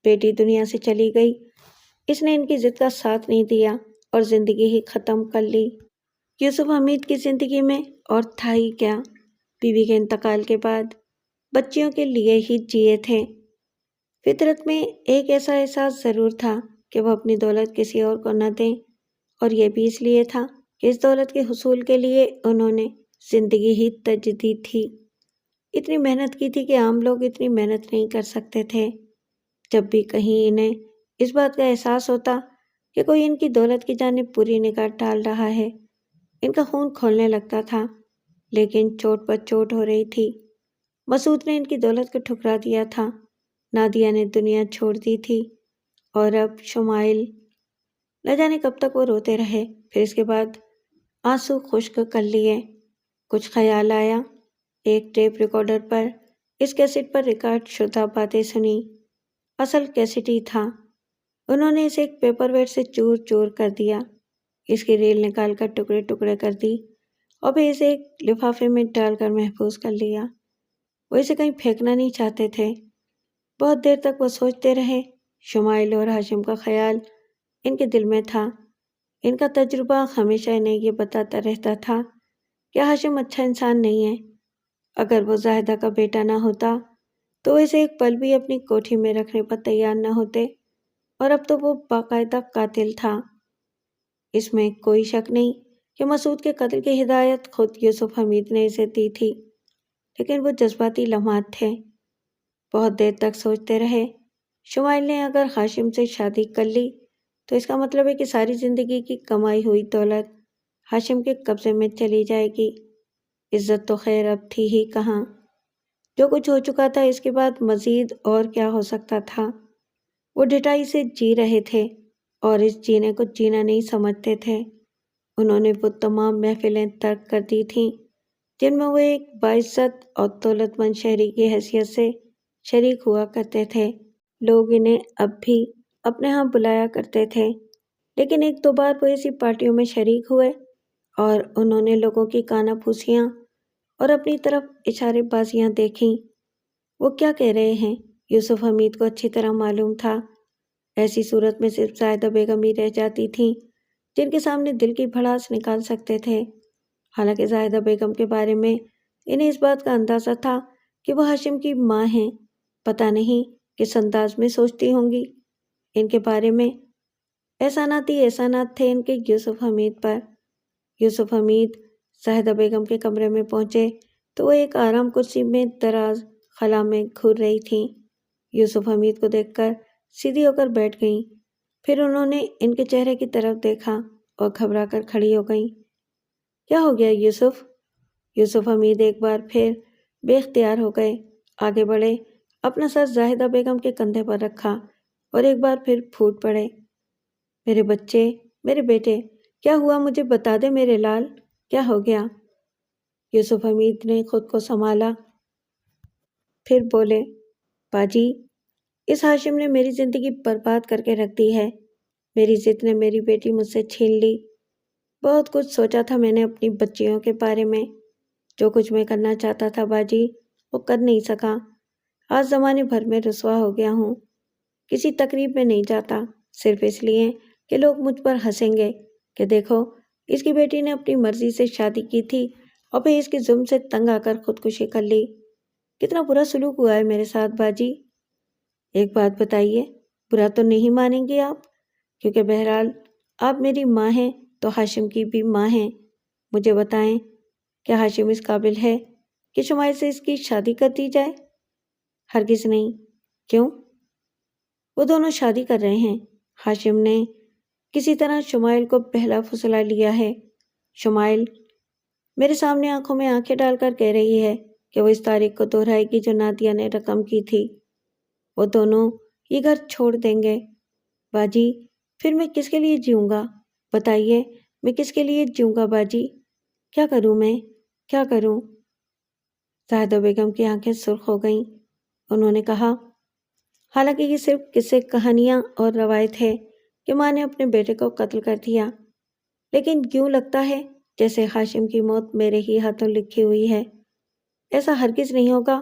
بیٹی دنیا سے چلی گئی، اس نے ان کی ضد کا ساتھ نہیں دیا اور زندگی ہی ختم کر لی۔ یوسف حمید کی زندگی میں اور تھا ہی کیا؟ بیوی کے انتقال کے بعد بچیوں کے لیے ہی جیے تھے۔ فطرت میں ایک ایسا احساس ضرور تھا کہ وہ اپنی دولت کسی اور کو نہ دیں، اور یہ بھی اس لیے تھا کہ اس دولت کے حصول کے لیے انہوں نے زندگی ہی تجدید تھی۔ اتنی محنت کی تھی کہ عام لوگ اتنی محنت نہیں کر سکتے تھے۔ جب بھی کہیں انہیں اس بات کا احساس ہوتا کہ کوئی ان کی دولت کی جانب بری نگاہ ڈال رہا ہے، ان کا خون کھولنے لگتا تھا، لیکن چوٹ پر چوٹ ہو رہی تھی۔ مسعود نے ان کی دولت کو ٹھکرا دیا تھا، نادیہ نے دنیا چھوڑ دی تھی، اور اب شمائل۔ نہ جانے کب تک وہ روتے رہے، پھر اس کے بعد آنسو خشک کر لیے۔ کچھ خیال آیا، ایک ٹیپ ریکارڈر پر اس کیسٹ پر ریکارڈ شدہ باتیں سنی۔ اصل کیسٹ ہی تھا۔ انہوں نے اسے ایک پیپر ویٹ سے چور چور کر دیا، اس کی ریل نکال کر ٹکڑے ٹکڑے کر دی، اور پھر اسے ایک لفافے میں ڈال کر محفوظ کر لیا۔ وہ اسے کہیں پھینکنا نہیں چاہتے تھے۔ بہت دیر تک وہ سوچتے رہے۔ شمائل اور ہاشم کا خیال ان کے دل میں تھا۔ ان کا تجربہ ہمیشہ انہیں یہ بتاتا رہتا تھا کہ ہاشم اچھا انسان نہیں ہے۔ اگر وہ زاہدہ کا بیٹا نہ ہوتا تو وہ اسے ایک پل بھی اپنی کوٹھی میں رکھنے پر تیار نہ ہوتے، اور اب تو وہ باقاعدہ قاتل تھا۔ اس میں کوئی شک نہیں کہ مسعود کے قتل کی ہدایت خود یوسف حمید نے اسے دی تھی، لیکن وہ جذباتی لمحات تھے۔ بہت دیر تک سوچتے رہے۔ شمائل نے اگر ہاشم سے شادی کر لی تو اس کا مطلب ہے کہ ساری زندگی کی کمائی ہوئی دولت ہاشم کے قبضے میں چلی جائے گی۔ عزت تو خیر اب تھی ہی کہاں۔ جو کچھ ہو چکا تھا، اس کے بعد مزید اور کیا ہو سکتا تھا؟ وہ ڈھٹائی سے جی رہے تھے اور اس جینے کو جینا نہیں سمجھتے تھے۔ انہوں نے وہ تمام محفلیں ترک کر دی تھیں جن میں وہ ایک باعزت اور دولت مند شہری کی حیثیت سے شریک ہوا کرتے تھے۔ لوگ انہیں اب بھی اپنے ہاں بلایا کرتے تھے، لیکن ایک دو بار وہ ایسی پارٹیوں میں شریک ہوئے اور انہوں نے لوگوں کی کانا پھوسیاں اور اپنی طرف اشارے بازیاں دیکھیں۔ وہ کیا کہہ رہے ہیں یوسف حمید کو اچھی طرح معلوم تھا۔ ایسی صورت میں صرف زاہدہ بیگم ہی رہ جاتی تھیں جن کے سامنے دل کی بھڑاس نکال سکتے تھے۔ حالانکہ زاہدہ بیگم کے بارے میں انہیں اس بات کا اندازہ تھا کہ وہ ہاشم کی ماں ہیں۔ پتہ نہیں کس انداز میں سوچتی ہوں گی ان کے بارے میں۔ احسانات ہی احسانات تھے ان کے یوسف حمید پر۔ یوسف حمید زاہدہ بیگم کے کمرے میں پہنچے تو وہ ایک آرام کرسی میں دراز خلا میں گھور رہی تھیں۔ یوسف حمید کو دیکھ کر سیدھی ہو کر بیٹھ گئیں، پھر انہوں نے ان کے چہرے کی طرف دیکھا اور گھبرا کر کھڑی ہو گئیں۔ کیا ہو گیا یوسف؟ یوسف حمید ایک بار پھر بے اختیار ہو گئے، آگے بڑھے، اپنا سر زاہدہ بیگم کے کندھے پر رکھا اور ایک بار پھر پھوٹ پڑے۔ میرے بچے، میرے بیٹے، کیا ہوا؟ مجھے بتا دے میرے لال، کیا ہو گیا؟ یوسف حمید نے خود کو سنبھالا، پھر بولے، باجی، اس ہاشم نے میری زندگی برباد کر کے رکھ دی ہے۔ میری ضد نے میری بیٹی مجھ سے چھین لی۔ بہت کچھ سوچا تھا میں نے اپنی بچیوں کے بارے میں، جو کچھ میں کرنا چاہتا تھا باجی وہ کر نہیں سکا۔ آج زمانے بھر میں رسوا ہو گیا ہوں، کسی تقریب میں نہیں جاتا، صرف اس لیے کہ لوگ مجھ پر ہنسیں گے کہ دیکھو اس کی بیٹی نے اپنی مرضی سے شادی کی تھی اور پھر اس کے ظلم سے تنگ آ کر خودکشی کر لی۔ کتنا برا سلوک ہوا ہے میرے ساتھ باجی۔ ایک بات بتائیے، برا تو نہیں مانیں گے آپ؟ کیونکہ بہرحال آپ میری ماں ہیں تو ہاشم کی بھی ماں ہیں۔ مجھے بتائیں، کیا ہاشم اس قابل ہے کہ شمائل سے اس کی شادی کر دی جائے؟ ہرگز نہیں۔ کیوں؟ وہ دونوں شادی کر رہے ہیں۔ ہاشم نے کسی طرح شمائل کو بہلا پھسلا لیا ہے۔ شمائل میرے سامنے آنکھوں میں آنکھیں ڈال کر کہہ رہی ہے کہ وہ اس تاریخ کو دہرائے گی جو نادیہ نے رقم کی تھی۔ وہ دونوں یہ گھر چھوڑ دیں گے۔ باجی، پھر میں کس کے لیے جیوں گا؟ بتائیے، میں کس کے لیے جیوں گا باجی؟ کیا کروں میں؟ کیا کروں؟ زاہدہ بیگم کی آنکھیں سرخ ہو گئیں۔ انہوں نے کہا، حالانکہ یہ صرف قصے کہانیاں اور روایت ہے کہ ماں نے اپنے بیٹے کو قتل کر دیا، لیکن یوں لگتا ہے جیسے ہاشم کی موت میرے ہی ہاتھوں لکھی ہوئی ہے۔ ایسا ہرگز نہیں ہوگا،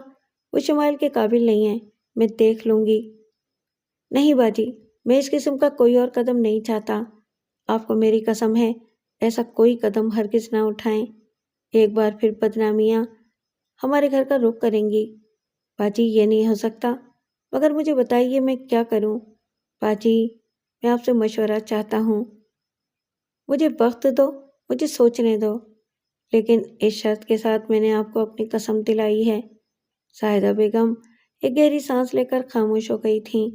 وہ شمائل کے قابل نہیں ہے، میں دیکھ لوں گی۔ نہیں باجی، میں اس قسم کا کوئی اور قدم نہیں چاہتا۔ آپ کو میری قسم ہے، ایسا کوئی قدم ہرگز نہ اٹھائیں۔ ایک بار پھر بدنامیاں ہمارے گھر کا رخ کریں گی۔ باجی یہ نہیں ہو سکتا، مگر مجھے بتائیے میں کیا کروں؟ باجی میں آپ سے مشورہ چاہتا ہوں، مجھے وقت دو، مجھے سوچنے دو۔ لیکن اس شرط کے ساتھ میں نے آپ کو اپنی قسم دلائی ہے۔ زاہدہ بیگم ایک گہری سانس لے کر خاموش ہو گئی تھیں۔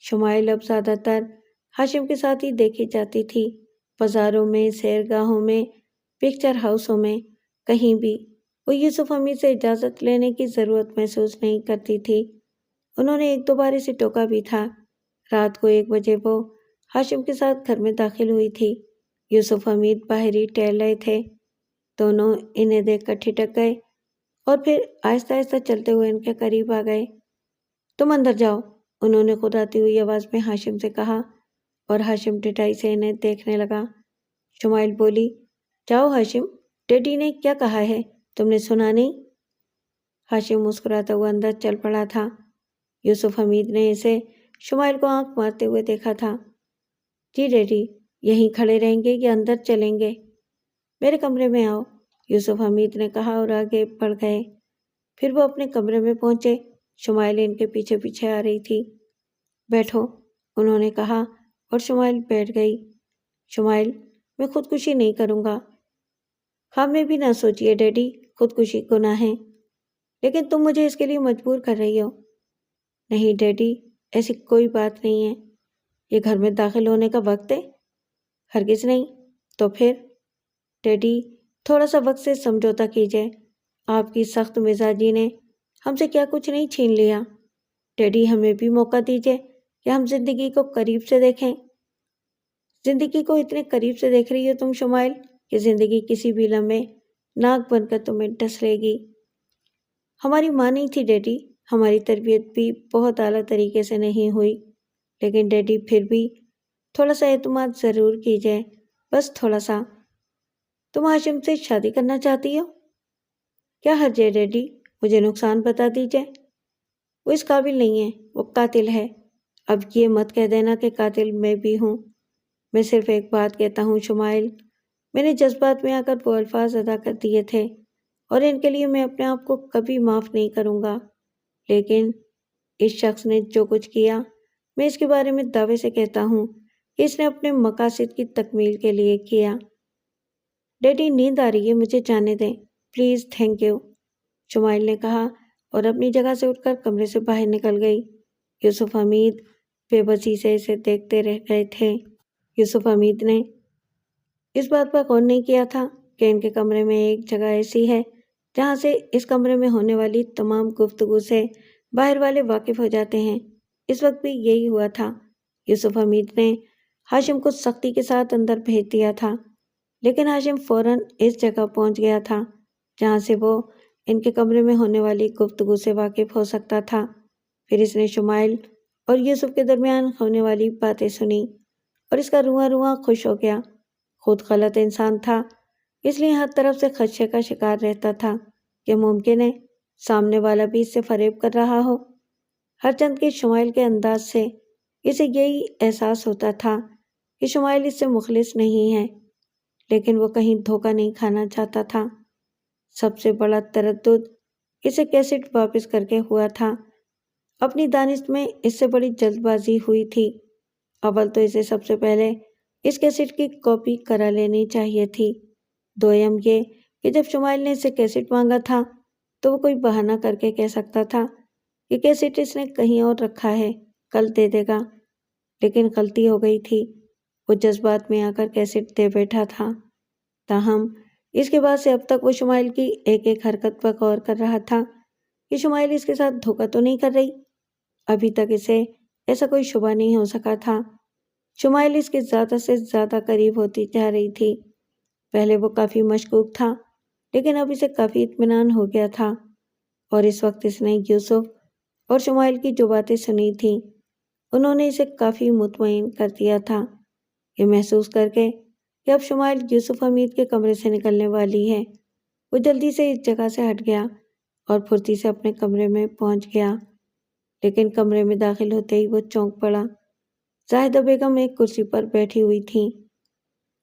شمائل اب زیادہ تر ہاشم کے ساتھ ہی دیکھی جاتی تھی، بازاروں میں، سیرگاہوں میں، پکچر ہاؤسوں میں، کہیں بھی۔ وہ یوسف حمید سے اجازت لینے کی ضرورت محسوس نہیں کرتی تھی۔ انہوں نے ایک دو بار اسے ٹوکا بھی تھا۔ رات کو 1 بجے وہ ہاشم کے ساتھ گھر میں داخل ہوئی تھی۔ یوسف حمید باہر ہی ٹہل رہے تھے۔ دونوں انہیں دیکھ کر ٹھٹک گئے اور پھر آہستہ آہستہ چلتے ہوئے ان کے قریب آ گئے۔ تم اندر جاؤ، انہوں نے خداتی ہوئی آواز میں ہاشم سے کہا، اور ہاشم ڈٹائی سے انہیں دیکھنے لگا۔ شمائل بولی، جاؤ ہاشم، ڈیڈی نے کیا کہا ہے، تم نے سنا نہیں؟ ہاشم مسکراتا ہوا اندر چل پڑا تھا۔ یوسف حمید نے اسے شمائل کو آنکھ مارتے ہوئے دیکھا تھا۔ جی ڈیڈی، یہیں کھڑے رہیں گے یا اندر چلیں گے؟ میرے کمرے میں آؤ، یوسف حمید نے کہا اور آگے بڑھ گئے۔ پھر وہ اپنے کمرے میں پہنچے۔ شمائل ان کے پیچھے پیچھے آ رہی تھی۔ بیٹھو، انہوں نے کہا اور شمائل بیٹھ گئی۔ شمائل، میں خودکشی نہیں کروں گا۔ خواب میں بھی نہ سوچیے ڈیڈی، خودکشی گناہ ہے، لیکن تم مجھے اس کے لیے مجبور کر رہی ہو۔ نہیں ڈیڈی، ایسی کوئی بات نہیں ہے۔ یہ گھر میں داخل ہونے کا وقت ہے؟ ہرگز نہیں۔ تو پھر؟ ڈیڈی تھوڑا سا وقت سے سمجھوتا کیجیے۔ آپ کی سخت مزاجی نے ہم سے کیا کچھ نہیں چھین لیا۔ ڈیڈی ہمیں بھی موقع دیجیے کہ ہم زندگی کو قریب سے دیکھیں۔ زندگی کو اتنے قریب سے دیکھ رہی ہو تم شمائل کہ زندگی کسی بھی لمحے ناک بن کر تمہیں ڈس لے گی۔ ہماری ماں نہیں تھی ڈیڈی، ہماری تربیت بھی بہت اعلیٰ طریقے سے نہیں ہوئی، لیکن ڈیڈی پھر بھی تھوڑا سا اعتماد ضرور کیجیے، بس تھوڑا سا۔ تم ہاشم سے شادی کرنا چاہتی ہو؟ کیا حرج ہے ڈیڈی، مجھے نقصان بتا دیجیے۔ وہ اس قابل نہیں ہے، وہ قاتل ہے۔ اب یہ مت کہہ دینا کہ قاتل میں بھی ہوں۔ میں صرف ایک بات کہتا ہوں شمائل، میں نے جذبات میں آ کر وہ الفاظ ادا کر دیے تھے اور ان کے لیے میں اپنے آپ کو کبھی معاف نہیں کروں گا، لیکن اس شخص نے جو کچھ کیا، میں اس کے بارے میں دعوے سے کہتا ہوں کہ اس نے اپنے مقاصد کی تکمیل کے لیے کیا۔ ڈیڈی نیند آ رہی ہے، مجھے جانے دیں پلیز، تھینک یو، شمائل نے کہا اور اپنی جگہ سے اٹھ کر کمرے سے باہر نکل گئی۔ یوسف حمید بے بسی سے اسے دیکھتے رہ گئے تھے۔ یوسف حمید نے اس بات پر غور نہیں کیا تھا کہ ان کے کمرے میں ایک جگہ ایسی ہے جہاں سے اس کمرے میں ہونے والی تمام گفتگو سے باہر والے واقف ہو جاتے ہیں۔ اس وقت بھی یہی ہوا تھا۔ یوسف حمید نے ہاشم کو سختی کے ساتھ اندر بھیج دیا تھا، لیکن ہاشم فوراً اس جگہ پہنچ گیا تھا جہاں سے وہ ان کے کمرے میں ہونے والی گفتگو سے واقف ہو سکتا تھا۔ پھر اس نے شمائل اور یوسف کے درمیان ہونے والی باتیں سنی اور اس کا رواں رواں خوش ہو گیا۔ خود غلط انسان تھا، اس لیے ہر طرف سے خدشے کا شکار رہتا تھا کہ ممکن ہے سامنے والا بھی اس سے فریب کر رہا ہو۔ ہر چند کے شمائل کے انداز سے اسے یہی احساس ہوتا تھا کہ شمائل اس سے مخلص نہیں ہے، لیکن وہ کہیں دھوکہ نہیں کھانا چاہتا تھا۔ سب سے بڑا تردد اسے کیسٹ واپس کر کے ہوا تھا۔ اپنی دانش میں اس سے بڑی جلد بازی ہوئی تھی۔ اول تو اسے سب سے پہلے اس کیسٹ کی کاپی کرا لینی چاہیے تھی۔ دوئم یہ کہ جب شمائل نے اسے کیسٹ مانگا تھا تو وہ کوئی بہانہ کر کے کہہ سکتا تھا کہ کیسٹ اس نے کہیں اور رکھا ہے، کل دے دے گا، لیکن غلطی ہو گئی تھی، وہ جذبات میں آ کر کیسٹ دے بیٹھا تھا۔ تاہم اس کے بعد سے اب تک وہ شمائل کی ایک ایک حرکت پر غور کر رہا تھا کہ شمائل اس کے ساتھ دھوکہ تو نہیں کر رہی۔ ابھی تک اسے ایسا کوئی شبہ نہیں ہو سکا تھا۔ شمائل اس کے زیادہ سے زیادہ قریب ہوتی جا رہی تھی۔ پہلے وہ کافی مشکوک تھا، لیکن اب اسے کافی اطمینان ہو گیا تھا، اور اس وقت اس نے یوسف اور شمائل کی جو باتیں سنی تھیں انہوں نے اسے کافی مطمئن کر دیا تھا۔ یہ محسوس کر کے کہ اب شمائل یوسف حمید کے کمرے سے نکلنے والی ہے، وہ جلدی سے اس جگہ سے ہٹ گیا اور پھرتی سے اپنے کمرے میں پہنچ گیا، لیکن کمرے میں داخل ہوتے ہی وہ چونک پڑا۔ زاہدہ بیگم ایک کرسی پر بیٹھی ہوئی تھیں۔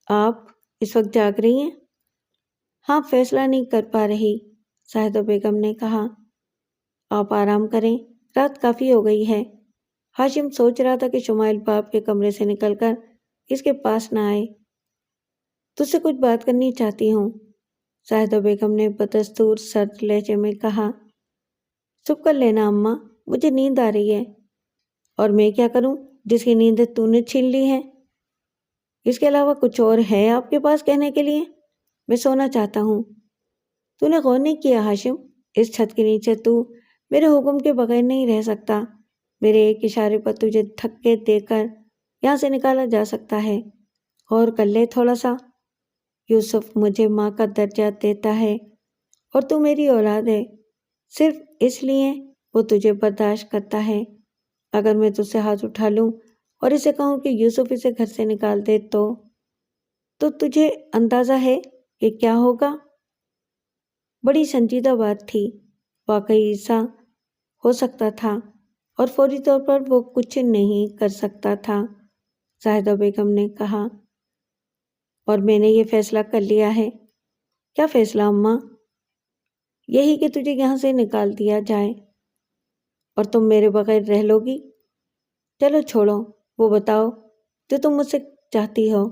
آپ اس وقت جاگ رہی ہیں؟ ہاں، فیصلہ نہیں کر پا رہی، زاہدہ بیگم نے کہا۔ آپ آرام کریں، رات کافی ہو گئی ہے۔ ہاشم سوچ رہا تھا کہ شمائل باپ کے کمرے سے نکل کر اس کے پاس نہ آئے۔ تجھ سے کچھ بات کرنی چاہتی ہوں، زاہدہ بیگم نے بدستور سرد لہجے میں کہا۔ چپ کر لینا اماں، مجھے نیند آ رہی ہے۔ اور میں کیا کروں جس کی نیند تو نے چھین لی ہے؟ اس کے علاوہ کچھ اور ہے آپ کے پاس کہنے کے لیے؟ میں سونا چاہتا ہوں۔ تو نے غور نہیں کیا ہاشم، اس چھت کے نیچے تو میرے حکم کے بغیر نہیں رہ سکتا۔ میرے ایک اشارے پر تجھے دھکے دے کر یہاں سے نکالا جا سکتا ہے۔ غور کر لے تھوڑا سا۔ یوسف مجھے ماں کا درجہ دیتا ہے اور تو میری اولاد ہے، صرف اس لیے وہ تجھے برداشت کرتا ہے۔ اگر میں تجھ سے ہاتھ اٹھا لوں اور اسے کہوں کہ یوسف اسے گھر سے نکال دے تو تجھے اندازہ ہے کہ کیا ہوگا؟ بڑی سنجیدہ بات تھی، واقعی ایسا ہو سکتا تھا اور فوری طور پر وہ کچھ نہیں کر سکتا تھا، زاہدہ بیگم نے کہا۔ اور میں نے یہ فیصلہ کر لیا ہے۔ کیا فیصلہ اماں؟ یہی کہ تجھے یہاں سے نکال دیا جائے اور تم میرے بغیر رہ لو گی۔ چلو چھوڑو، وہ بتاؤ جو تم مجھ سے چاہتی ہو۔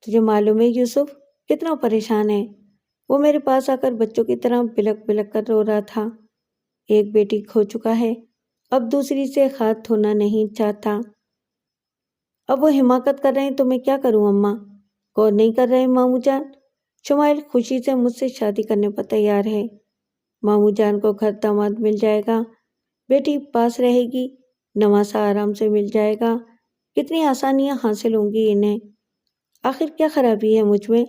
تجھے معلوم ہے یوسف کتنا پریشان ہے؟ وہ میرے پاس آ کر بچوں کی طرح بلک بلک کر رو رہا تھا۔ ایک بیٹی کھو چکا ہے، اب دوسری سے ہاتھ دھونا نہیں چاہتا۔ اب وہ حماقت کر رہے ہیں تو میں کیا کروں اماں؟ غور نہیں کر رہے ماموں جان؟ شمائل خوشی سے مجھ سے شادی کرنے پر تیار ہے۔ ماموں جان کو گھر داماد مل جائے گا، بیٹی پاس رہے گی، نواسا آرام سے مل جائے گا، کتنی آسانیاں حاصل ہوں گی انہیں۔ آخر کیا خرابی ہے مجھ میں؟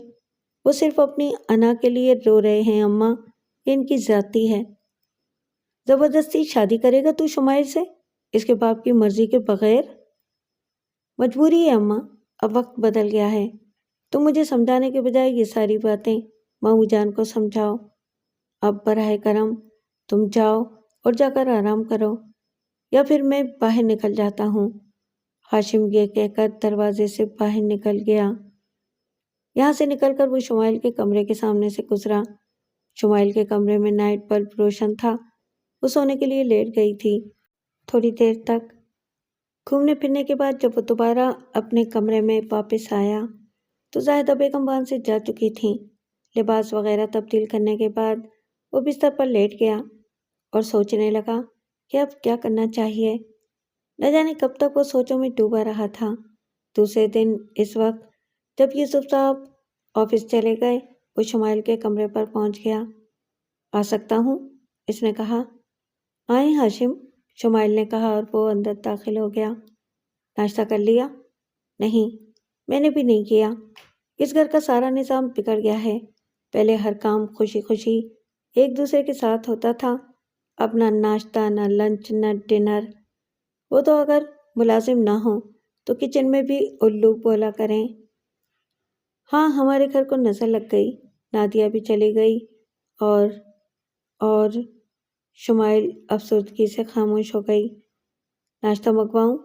وہ صرف اپنی انا کے لیے رو رہے ہیں اماں، یہ ان کی ذاتی ہے۔ زبردستی شادی کرے گا تو شمائل سے، اس کے باپ کی مرضی کے بغیر؟ مجبوری ہے اماں، اب وقت بدل گیا ہے۔ تم مجھے سمجھانے کے بجائے یہ ساری باتیں ماموں جان کو سمجھاؤ۔ اب براہ کرم تم جاؤ اور جا کر آرام کرو، یا پھر میں باہر نکل جاتا ہوں۔ ہاشم یہ کہہ کر دروازے سے باہر نکل گیا۔ یہاں سے نکل کر وہ شمائل کے کمرے کے سامنے سے گزرا۔ شمائل کے کمرے میں نائٹ بلب روشن تھا، وہ سونے کے لیے لیٹ گئی تھی۔ تھوڑی دیر تک گھومنے پھرنے کے بعد جب وہ دوبارہ اپنے کمرے میں واپس آیا تو زاہدہ بیگم وہاں سے جا چکی تھیں۔ لباس وغیرہ تبدیل کرنے کے بعد وہ بستر پر لیٹ گیا اور سوچنے لگا کہ اب کیا کرنا چاہیے۔ نہ جانے کب تک وہ سوچوں میں ڈوبا رہا تھا۔ دوسرے دن اس وقت جب یوسف صاحب آفس چلے گئے، وہ شمائل کے کمرے پر پہنچ گیا۔ آ سکتا ہوں؟ اس نے کہا۔ آئیں ہاشم، شمائل نے کہا اور وہ اندر داخل ہو گیا۔ ناشتہ کر لیا؟ نہیں، میں نے بھی نہیں کیا۔ اس گھر کا سارا نظام بگڑ گیا ہے۔ پہلے ہر کام خوشی خوشی ایک دوسرے کے ساتھ ہوتا تھا، اب نہ ناشتہ، نہ لنچ، نہ ڈنر۔ وہ تو اگر ملازم نہ ہوں تو کچن میں بھی الو بولا کریں۔ ہاں، ہمارے گھر کو نظر لگ گئی، نادیہ بھی چلی گئی اور شمائل افسردگی سے خاموش ہو گئی۔ ناشتہ منگواؤں؟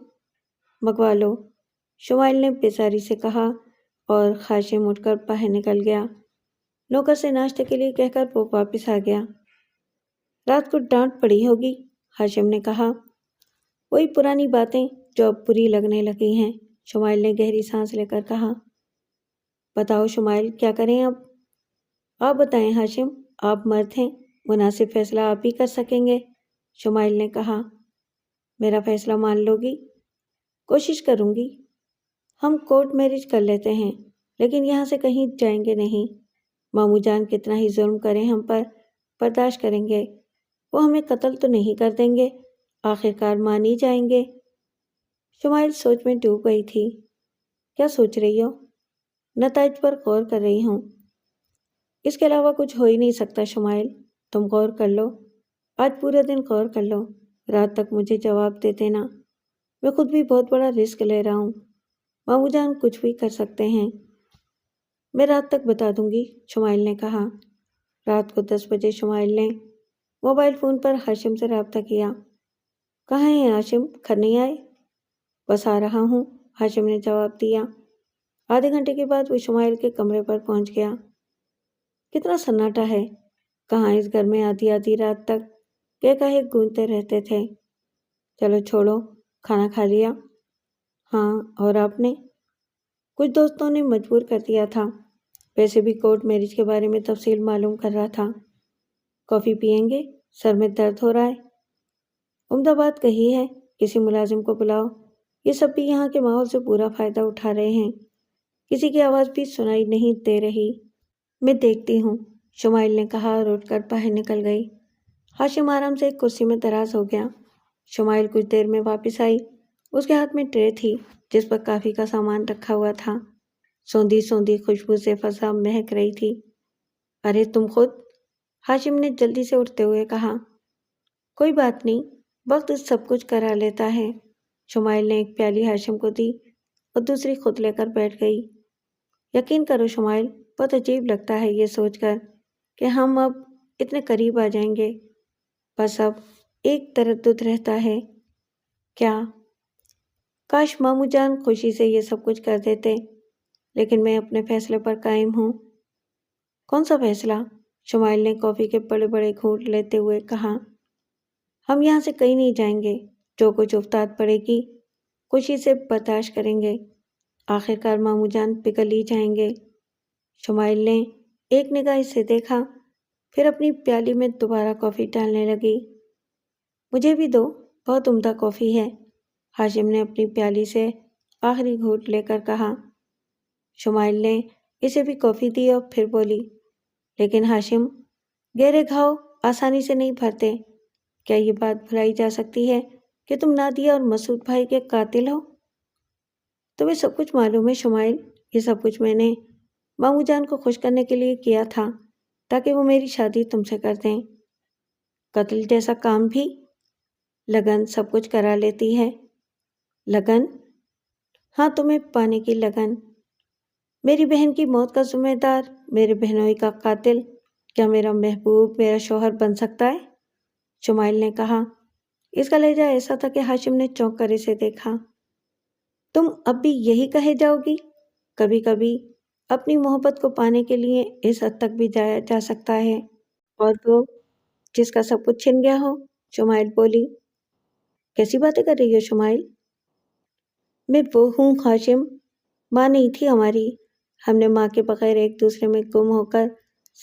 منگوا لو، شمائل نے بیزاری سے کہا اور خاشم اٹھ کر باہر نکل گیا۔ نوکر سے ناشتے کے لیے کہہ کر وہ واپس آ گیا۔ رات کو ڈانٹ پڑی ہوگی، ہاشم نے کہا۔ وہی پرانی باتیں جو اب بری لگنے لگی ہیں، شمائل نے گہری سانس لے کر کہا۔ بتاؤ شمائل، کیا کریں اب؟ آپ بتائیں ہاشم، آپ مرد ہیں، مناسب فیصلہ آپ ہی کر سکیں گے، شمائل نے کہا۔ میرا فیصلہ مان لو گی؟ کوشش کروں گی۔ ہم کورٹ میرج کر لیتے ہیں، لیکن یہاں سے کہیں جائیں گے نہیں۔ ماموں جان کتنا ہی ظلم کریں ہم پر برداشت کریں گے، وہ ہمیں قتل تو نہیں کر دیں گے، آخرکار مان ہی جائیں گے۔ شمائل سوچ میں ڈوب گئی تھی۔ کیا سوچ رہی ہو؟ نتائج پر غور کر رہی ہوں۔ اس کے علاوہ کچھ ہو ہی نہیں سکتا شمائل، تم غور کر لو، آج پورا دن غور کر لو، رات تک مجھے جواب دے دینا۔ میں خود بھی بہت بڑا رسک لے رہا ہوں، ماموں جان کچھ بھی کر سکتے ہیں۔ میں رات تک بتا دوں گی، شمائل نے کہا۔ رات کو 10 بجے شمائل نے موبائل فون پر ہاشم سے رابطہ کیا۔ کہاں ہیں ہاشم؟ گھر نہیں آئے؟ بس آ رہا ہوں، ہاشم نے جواب دیا۔ آدھے گھنٹے کے بعد وہ شمائل کے کمرے پر پہنچ گیا۔ کتنا سناٹا ہے، کہاں اس گھر میں آدھی آدھی رات تک کہے گونجتے رہتے تھے۔ چلو چھوڑو، کھانا کھا لیا؟ ہاں، اور آپ نے؟ کچھ دوستوں نے مجبور کر دیا تھا، ویسے بھی کورٹ میرج کے بارے میں تفصیل معلوم کر رہا تھا۔ کافی پئیں گے؟ سر میں درد ہو رہا ہے۔ عمدہ بات کہی ہے، کسی ملازم کو بلاؤ، یہ سب بھی یہاں کے ماحول سے پورا فائدہ اٹھا رہے ہیں، کسی کی آواز بھی سنائی نہیں دے رہی۔ میں دیکھتی ہوں، شمائل نے کہا اور اٹھ کر باہر نکل گئی۔ ہاشم آرام سے ایک کرسی میں دراز ہو گیا۔ شمائل کچھ دیر میں واپس آئی، اس کے ہاتھ میں ٹرے تھی جس پر کافی کا سامان رکھا ہوا تھا۔ سوندھی سوندھی خوشبو سے فضا مہک رہی تھی۔ ارے تم خود؟ ہاشم نے جلدی سے اٹھتے ہوئے کہا۔ کوئی بات نہیں، وقت سب کچھ کرا لیتا ہے۔ شمائل نے ایک پیالی ہاشم کو دی اور دوسری خود لے کر بیٹھ گئی۔ یقین کرو شمائل، بہت عجیب لگتا ہے یہ سوچ کر کہ ہم اب اتنے قریب آ جائیں گے۔ بس اب ایک تردد رہتا ہے۔ کیا؟ کاش ماموں جان خوشی سے یہ سب کچھ کر دیتے، لیکن میں اپنے فیصلے پر قائم ہوں۔ کون سا فیصلہ؟ شمائل نے کافی کے بڑے بڑے گھونٹ لیتے ہوئے کہا۔ ہم یہاں سے کہیں نہیں جائیں گے، جو کچھ افتاد پڑے گی خوشی سے برداشت کریں گے۔ آخر کار ماموں جان پگھل ہی جائیں گے۔ شمائل نے ایک نگاہ سے دیکھا، پھر اپنی پیالی میں دوبارہ کافی ڈالنے لگی۔ مجھے بھی دو، بہت عمدہ کافی ہے، ہاشم نے اپنی پیالی سے آخری گھونٹ لے کر کہا۔ شمائل نے اسے بھی کافی دی اور پھر بولی، لیکن ہاشم، گہرے گھاؤ آسانی سے نہیں بھرتے۔ کیا یہ بات بھلائی جا سکتی ہے کہ تم نادیہ اور مسعود بھائی کے قاتل ہو؟ تمہیں سب کچھ معلوم ہے شمائل، یہ سب کچھ میں نے ماموں جان کو خوش کرنے کے لیے کیا تھا تاکہ وہ میری شادی تم سے کر دیں۔ قتل جیسا کام بھی؟ لگن سب کچھ کرا لیتی ہے۔ لگن؟ ہاں، تمہیں پانے کی لگن۔ میری بہن کی موت کا ذمہ دار، میرے بہنوئی کا قاتل کیا میرا محبوب میرا شوہر بن سکتا ہے؟ شمائل نے کہا۔ اس کا لہجہ ایسا تھا کہ ہاشم نے چونک کر اسے دیکھا۔ تم اب بھی یہی کہے جاؤ گی؟ کبھی کبھی اپنی محبت کو پانے کے لیے اس حد تک بھی جایا جا سکتا ہے، اور وہ جس کا سب کچھ چھن گیا ہو۔ شمائل بولی۔ کیسی باتیں کر رہی ہو شمائل؟ میں وہ ہوں ہاشم، ماں نہیں تھی ہماری، ہم نے ماں کے بغیر ایک دوسرے میں گم ہو کر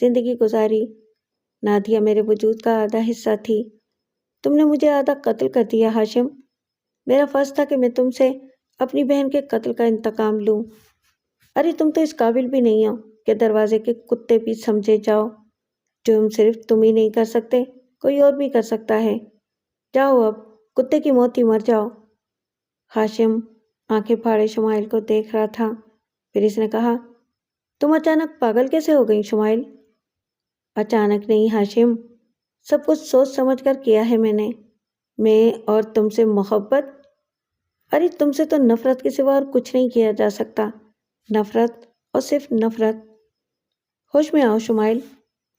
زندگی گزاری۔ نادیہ میرے وجود کا آدھا حصہ تھی، تم نے مجھے آدھا قتل کر دیا ہاشم۔ میرا فرض تھا کہ میں تم سے اپنی بہن کے قتل کا انتقام لوں۔ ارے تم تو اس قابل بھی نہیں ہو کہ دروازے کے کتے بھی سمجھے جاؤ۔ جو صرف تم ہی نہیں کر سکتے، کوئی اور بھی کر سکتا ہے۔ جاؤ اب، کتے کی موت ہی مر جاؤ۔ ہاشم آنکھیں پھاڑے شمائل کو دیکھ رہا تھا، پھر اس نے کہا، تم اچانک پاگل کیسے ہو گئی شمائل؟ اچانک نہیں ہاشم، سب کچھ سوچ سمجھ کر کیا ہے میں اور تم سے محبت؟ ارے تم سے تو نفرت کے سوا اور کچھ نہیں کیا جا سکتا، نفرت اور صرف نفرت۔ ہوش میں آؤ شمائل،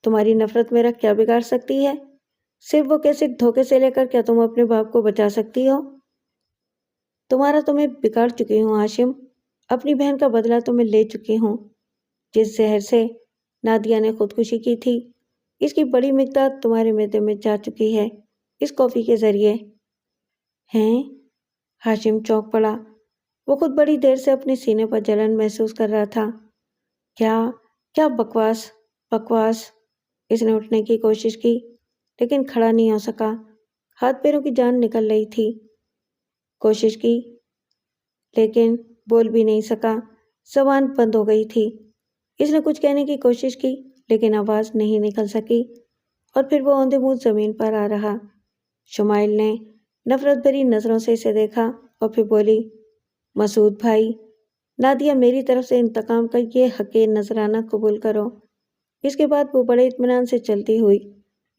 تمہاری نفرت میرا کیا بگاڑ سکتی ہے؟ صرف وہ کیسے دھوکے سے لے کر کیا تم اپنے باپ کو بچا سکتی ہو؟ تمہارا تو میں بگاڑ چکی ہوں ہاشم، اپنی بہن کا بدلہ تو میں لے چکی ہوں۔ جس زہر سے نادیہ نے خودکشی کی تھی، اس کی بڑی مقدار تمہارے معدے میں جا چکی ہے، اس کافی کے ذریعے۔ ہیں؟ ہاشم چونک پڑا، وہ خود بڑی دیر سے اپنے سینے پر جلن محسوس کر رہا تھا۔ کیا بکواس بکواس۔ اس نے اٹھنے کی کوشش کی لیکن کھڑا نہیں ہو سکا، ہاتھ پیروں کی جان نکل رہی تھی۔ کوشش کی لیکن بول بھی نہیں سکا، زبان بند ہو گئی تھی۔ اس نے کچھ کہنے کی کوشش کی لیکن آواز نہیں نکل سکی، اور پھر وہ اوندے منہ زمین پر آ رہا۔ شمائل نے نفرت بھری نظروں سے اسے دیکھا اور پھر بولی، مسعود بھائی، نادیہ میری طرف سے انتقام کا یہ حق نذرانہ قبول کرو۔ اس کے بعد وہ بڑے اطمینان سے چلتی ہوئی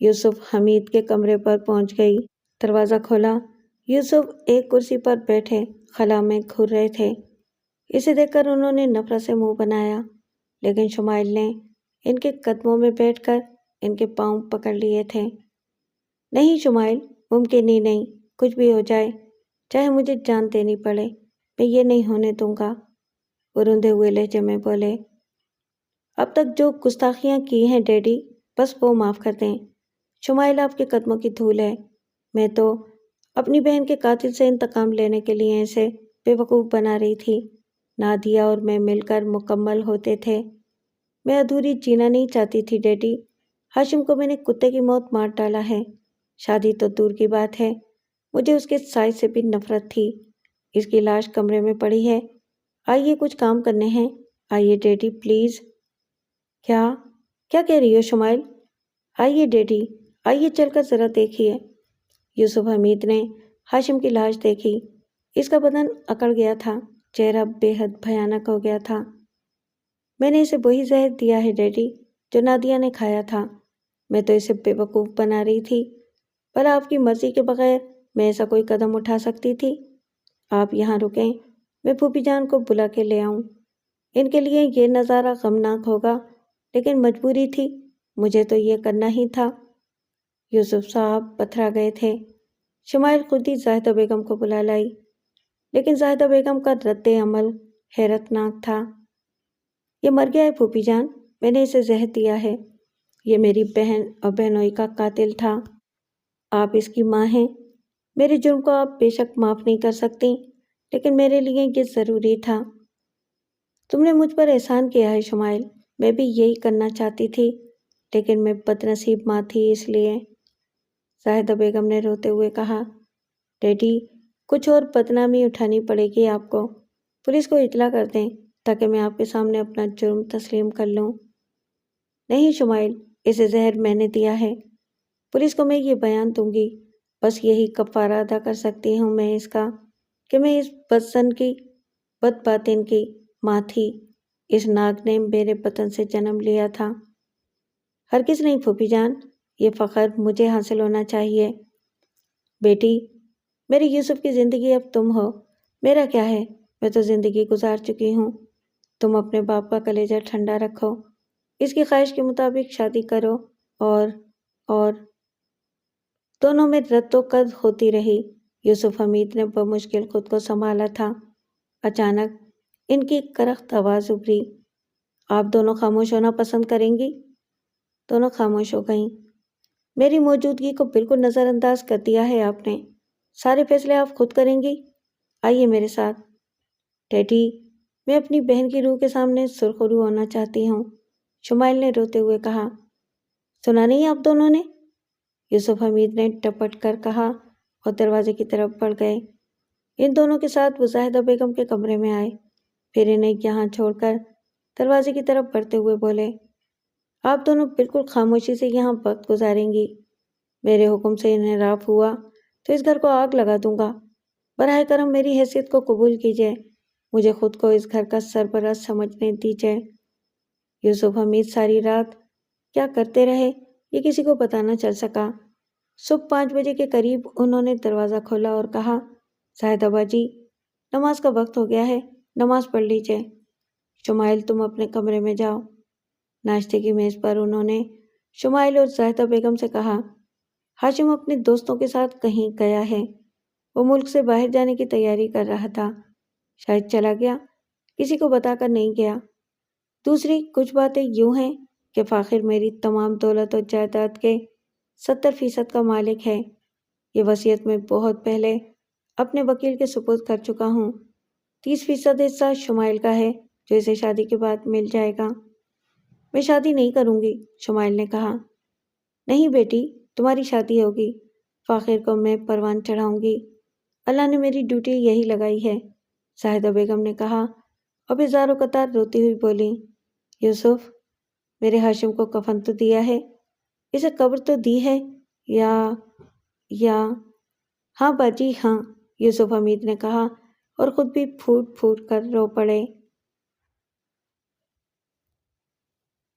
یوسف حمید کے کمرے پر پہنچ گئی۔ دروازہ کھولا، یوسف ایک کرسی پر بیٹھے خلا میں گھور رہے تھے۔ اسے دیکھ کر انہوں نے نفرت سے منہ بنایا، لیکن شمائل نے ان کے قدموں میں بیٹھ کر ان کے پاؤں پکڑ لیے تھے۔ نہیں شمائل، ممکن ہی نہیں، کچھ بھی ہو جائے، چاہے مجھے جان دینی پڑے، میں یہ نہیں ہونے دوں گا، وہ روندے ہوئے لہجے میں بولے۔ اب تک جو گستاخیاں کی ہیں ڈیڈی، بس وہ معاف کر دیں۔ شمائل آپ کے قدموں کی دھول ہے، میں تو اپنی بہن کے قاتل سے انتقام لینے کے لیے اسے بے وقوف بنا رہی تھی۔ نادیہ اور میں مل کر مکمل ہوتے تھے۔ میں ادھوری جینا نہیں چاہتی تھی ڈیڈی۔ ہاشم کو میں نے کتے کی موت مار ڈالا ہے، شادی تو دور کی بات ہے، مجھے اس کے سائے سے بھی نفرت تھی۔ اس کی لاش کمرے میں پڑی ہے، آئیے کچھ کام کرنے ہیں، آئیے ڈیڈی پلیز۔ کیا کہہ رہی ہو شمائل؟ آئیے ڈیڈی، آئیے چل کر ذرا دیکھیے۔ یوسف حمید نے ہاشم کی لاش دیکھی، اس کا بدن اکڑ گیا تھا، چہرہ بے حد بھیانک ہو گیا تھا۔ میں نے اسے وہی زہر دیا ہے ڈیڈی جو نادیہ نے کھایا تھا، میں تو اسے بے وقوف بنا رہی تھی، پر آپ کی مرضی کے بغیر میں ایسا کوئی قدم اٹھا سکتی تھی؟ آپ یہاں رکیں، میں پھوپھی جان کو بلا کے لے آؤں، ان کے لیے یہ نظارہ غمناک ہوگا، لیکن مجبوری تھی، مجھے تو یہ کرنا ہی تھا۔ یوسف صاحب پتھرا گئے تھے۔ شمائل خود ہی زاہدہ بیگم کو بلا لائی، لیکن زاہدہ بیگم کا رد عمل حیرت ناک تھا۔ یہ مر گیا ہے پھوپھی جان، میں نے اسے زہر دیا ہے، یہ میری بہن اور بہنوئی کا قاتل تھا، آپ اس کی ماں ہیں، میرے جرم کو آپ بے شک معاف نہیں کر سکتی، لیکن میرے لیے یہ ضروری تھا۔ تم نے مجھ پر احسان کیا ہے شمائل، میں بھی یہی کرنا چاہتی تھی، لیکن میں بد نصیب ماں تھی اس لیے۔ زاہدہ بیگم نے روتے ہوئے کہا، ڈیڈی کچھ اور بدنامی اٹھانی پڑے گی آپ کو، پولیس کو اطلاع کر دیں تاکہ میں آپ کے سامنے اپنا جرم تسلیم کر لوں۔ نہیں شمائل، اسے زہر میں نے دیا ہے، پولیس کو میں یہ بیان دوں گی، بس یہی کفارہ ادا کر سکتی ہوں میں اس کا، کہ میں اس بدزن کی بد باطن کی ماں تھی، اس ناگ نے میرے بطن سے جنم لیا تھا۔ ہرگز نہیں پھوپھی جان، یہ فخر مجھے حاصل ہونا چاہیے۔ بیٹی، میری یوسف کی زندگی اب تم ہو، میرا کیا ہے، میں تو زندگی گزار چکی ہوں، تم اپنے باپ کا کلیجہ ٹھنڈا رکھو، اس کی خواہش کے مطابق شادی کرو، اور دونوں میں رد و قد ہوتی رہی۔ یوسف حمید نے بمشکل خود کو سنبھالا تھا، اچانک ان کی کرخت آواز ابھری، آپ دونوں خاموش ہونا پسند کریں گی؟ دونوں خاموش ہو گئیں۔ میری موجودگی کو بالکل نظر انداز کر دیا ہے آپ نے، سارے فیصلے آپ خود کریں گی، آئیے میرے ساتھ۔ ڈیڈی، میں اپنی بہن کی روح کے سامنے سرخرو ہونا چاہتی ہوں، شمائل نے روتے ہوئے کہا۔ سنا نہیں آپ دونوں نے؟ یوسف حمید نے ٹپٹ کر کہا اور دروازے کی طرف بڑھ گئے۔ ان دونوں کے ساتھ وہ زاہدہ بیگم کے کمرے میں آئے، پھر انہیں یہاں چھوڑ کر دروازے کی طرف بڑھتے ہوئے بولے، آپ دونوں بالکل خاموشی سے یہاں وقت گزاریں گی، میرے حکم سے انحراف ہوا تو اس گھر کو آگ لگا دوں گا، براہ کرم میری حیثیت کو قبول کیجیے، مجھے خود کو اس گھر کا سربراہ سمجھنے دیجیے۔ یوسف حمید ساری رات کیا کرتے رہے یہ کسی کو پتہ نہ چل سکا۔ صبح 5 بجے کے قریب انہوں نے دروازہ کھولا اور کہا، زاہدہ باجی، نماز کا وقت ہو گیا ہے، نماز پڑھ لیجیے، شمائل تم اپنے کمرے میں جاؤ۔ ناشتے کی میز پر انہوں نے شمائل اور زاہدہ بیگم سے کہا، ہاشم اپنے دوستوں کے ساتھ کہیں گیا ہے، وہ ملک سے باہر جانے کی تیاری کر رہا تھا، شاید چلا گیا، کسی کو بتا کر نہیں گیا۔ دوسری کچھ باتیں یوں ہیں کہ فاخر میری تمام دولت و جائیداد کے 70% کا مالک ہے، یہ وصیت میں بہت پہلے اپنے وکیل کے سپرد کر چکا ہوں، 30% حصہ شمائل کا ہے جو اسے شادی کے بعد مل جائے گا۔ میں شادی نہیں کروں گی، شمائل نے کہا۔ نہیں بیٹی، تمہاری شادی ہوگی، فاخر کو میں پروان چڑھاؤں گی، اللہ نے میری ڈیوٹی یہی لگائی ہے، زاہدہ بیگم نے کہا اور پھر زار و قطار روتی ہوئی بولی، یوسف، میرے ہاشم کو کفن تو دیا ہے، اسے قبر تو دی ہے، یا ہاں باجی ہاں، یوسف حمید نے کہا اور خود بھی پھوٹ پھوٹ کر رو پڑے۔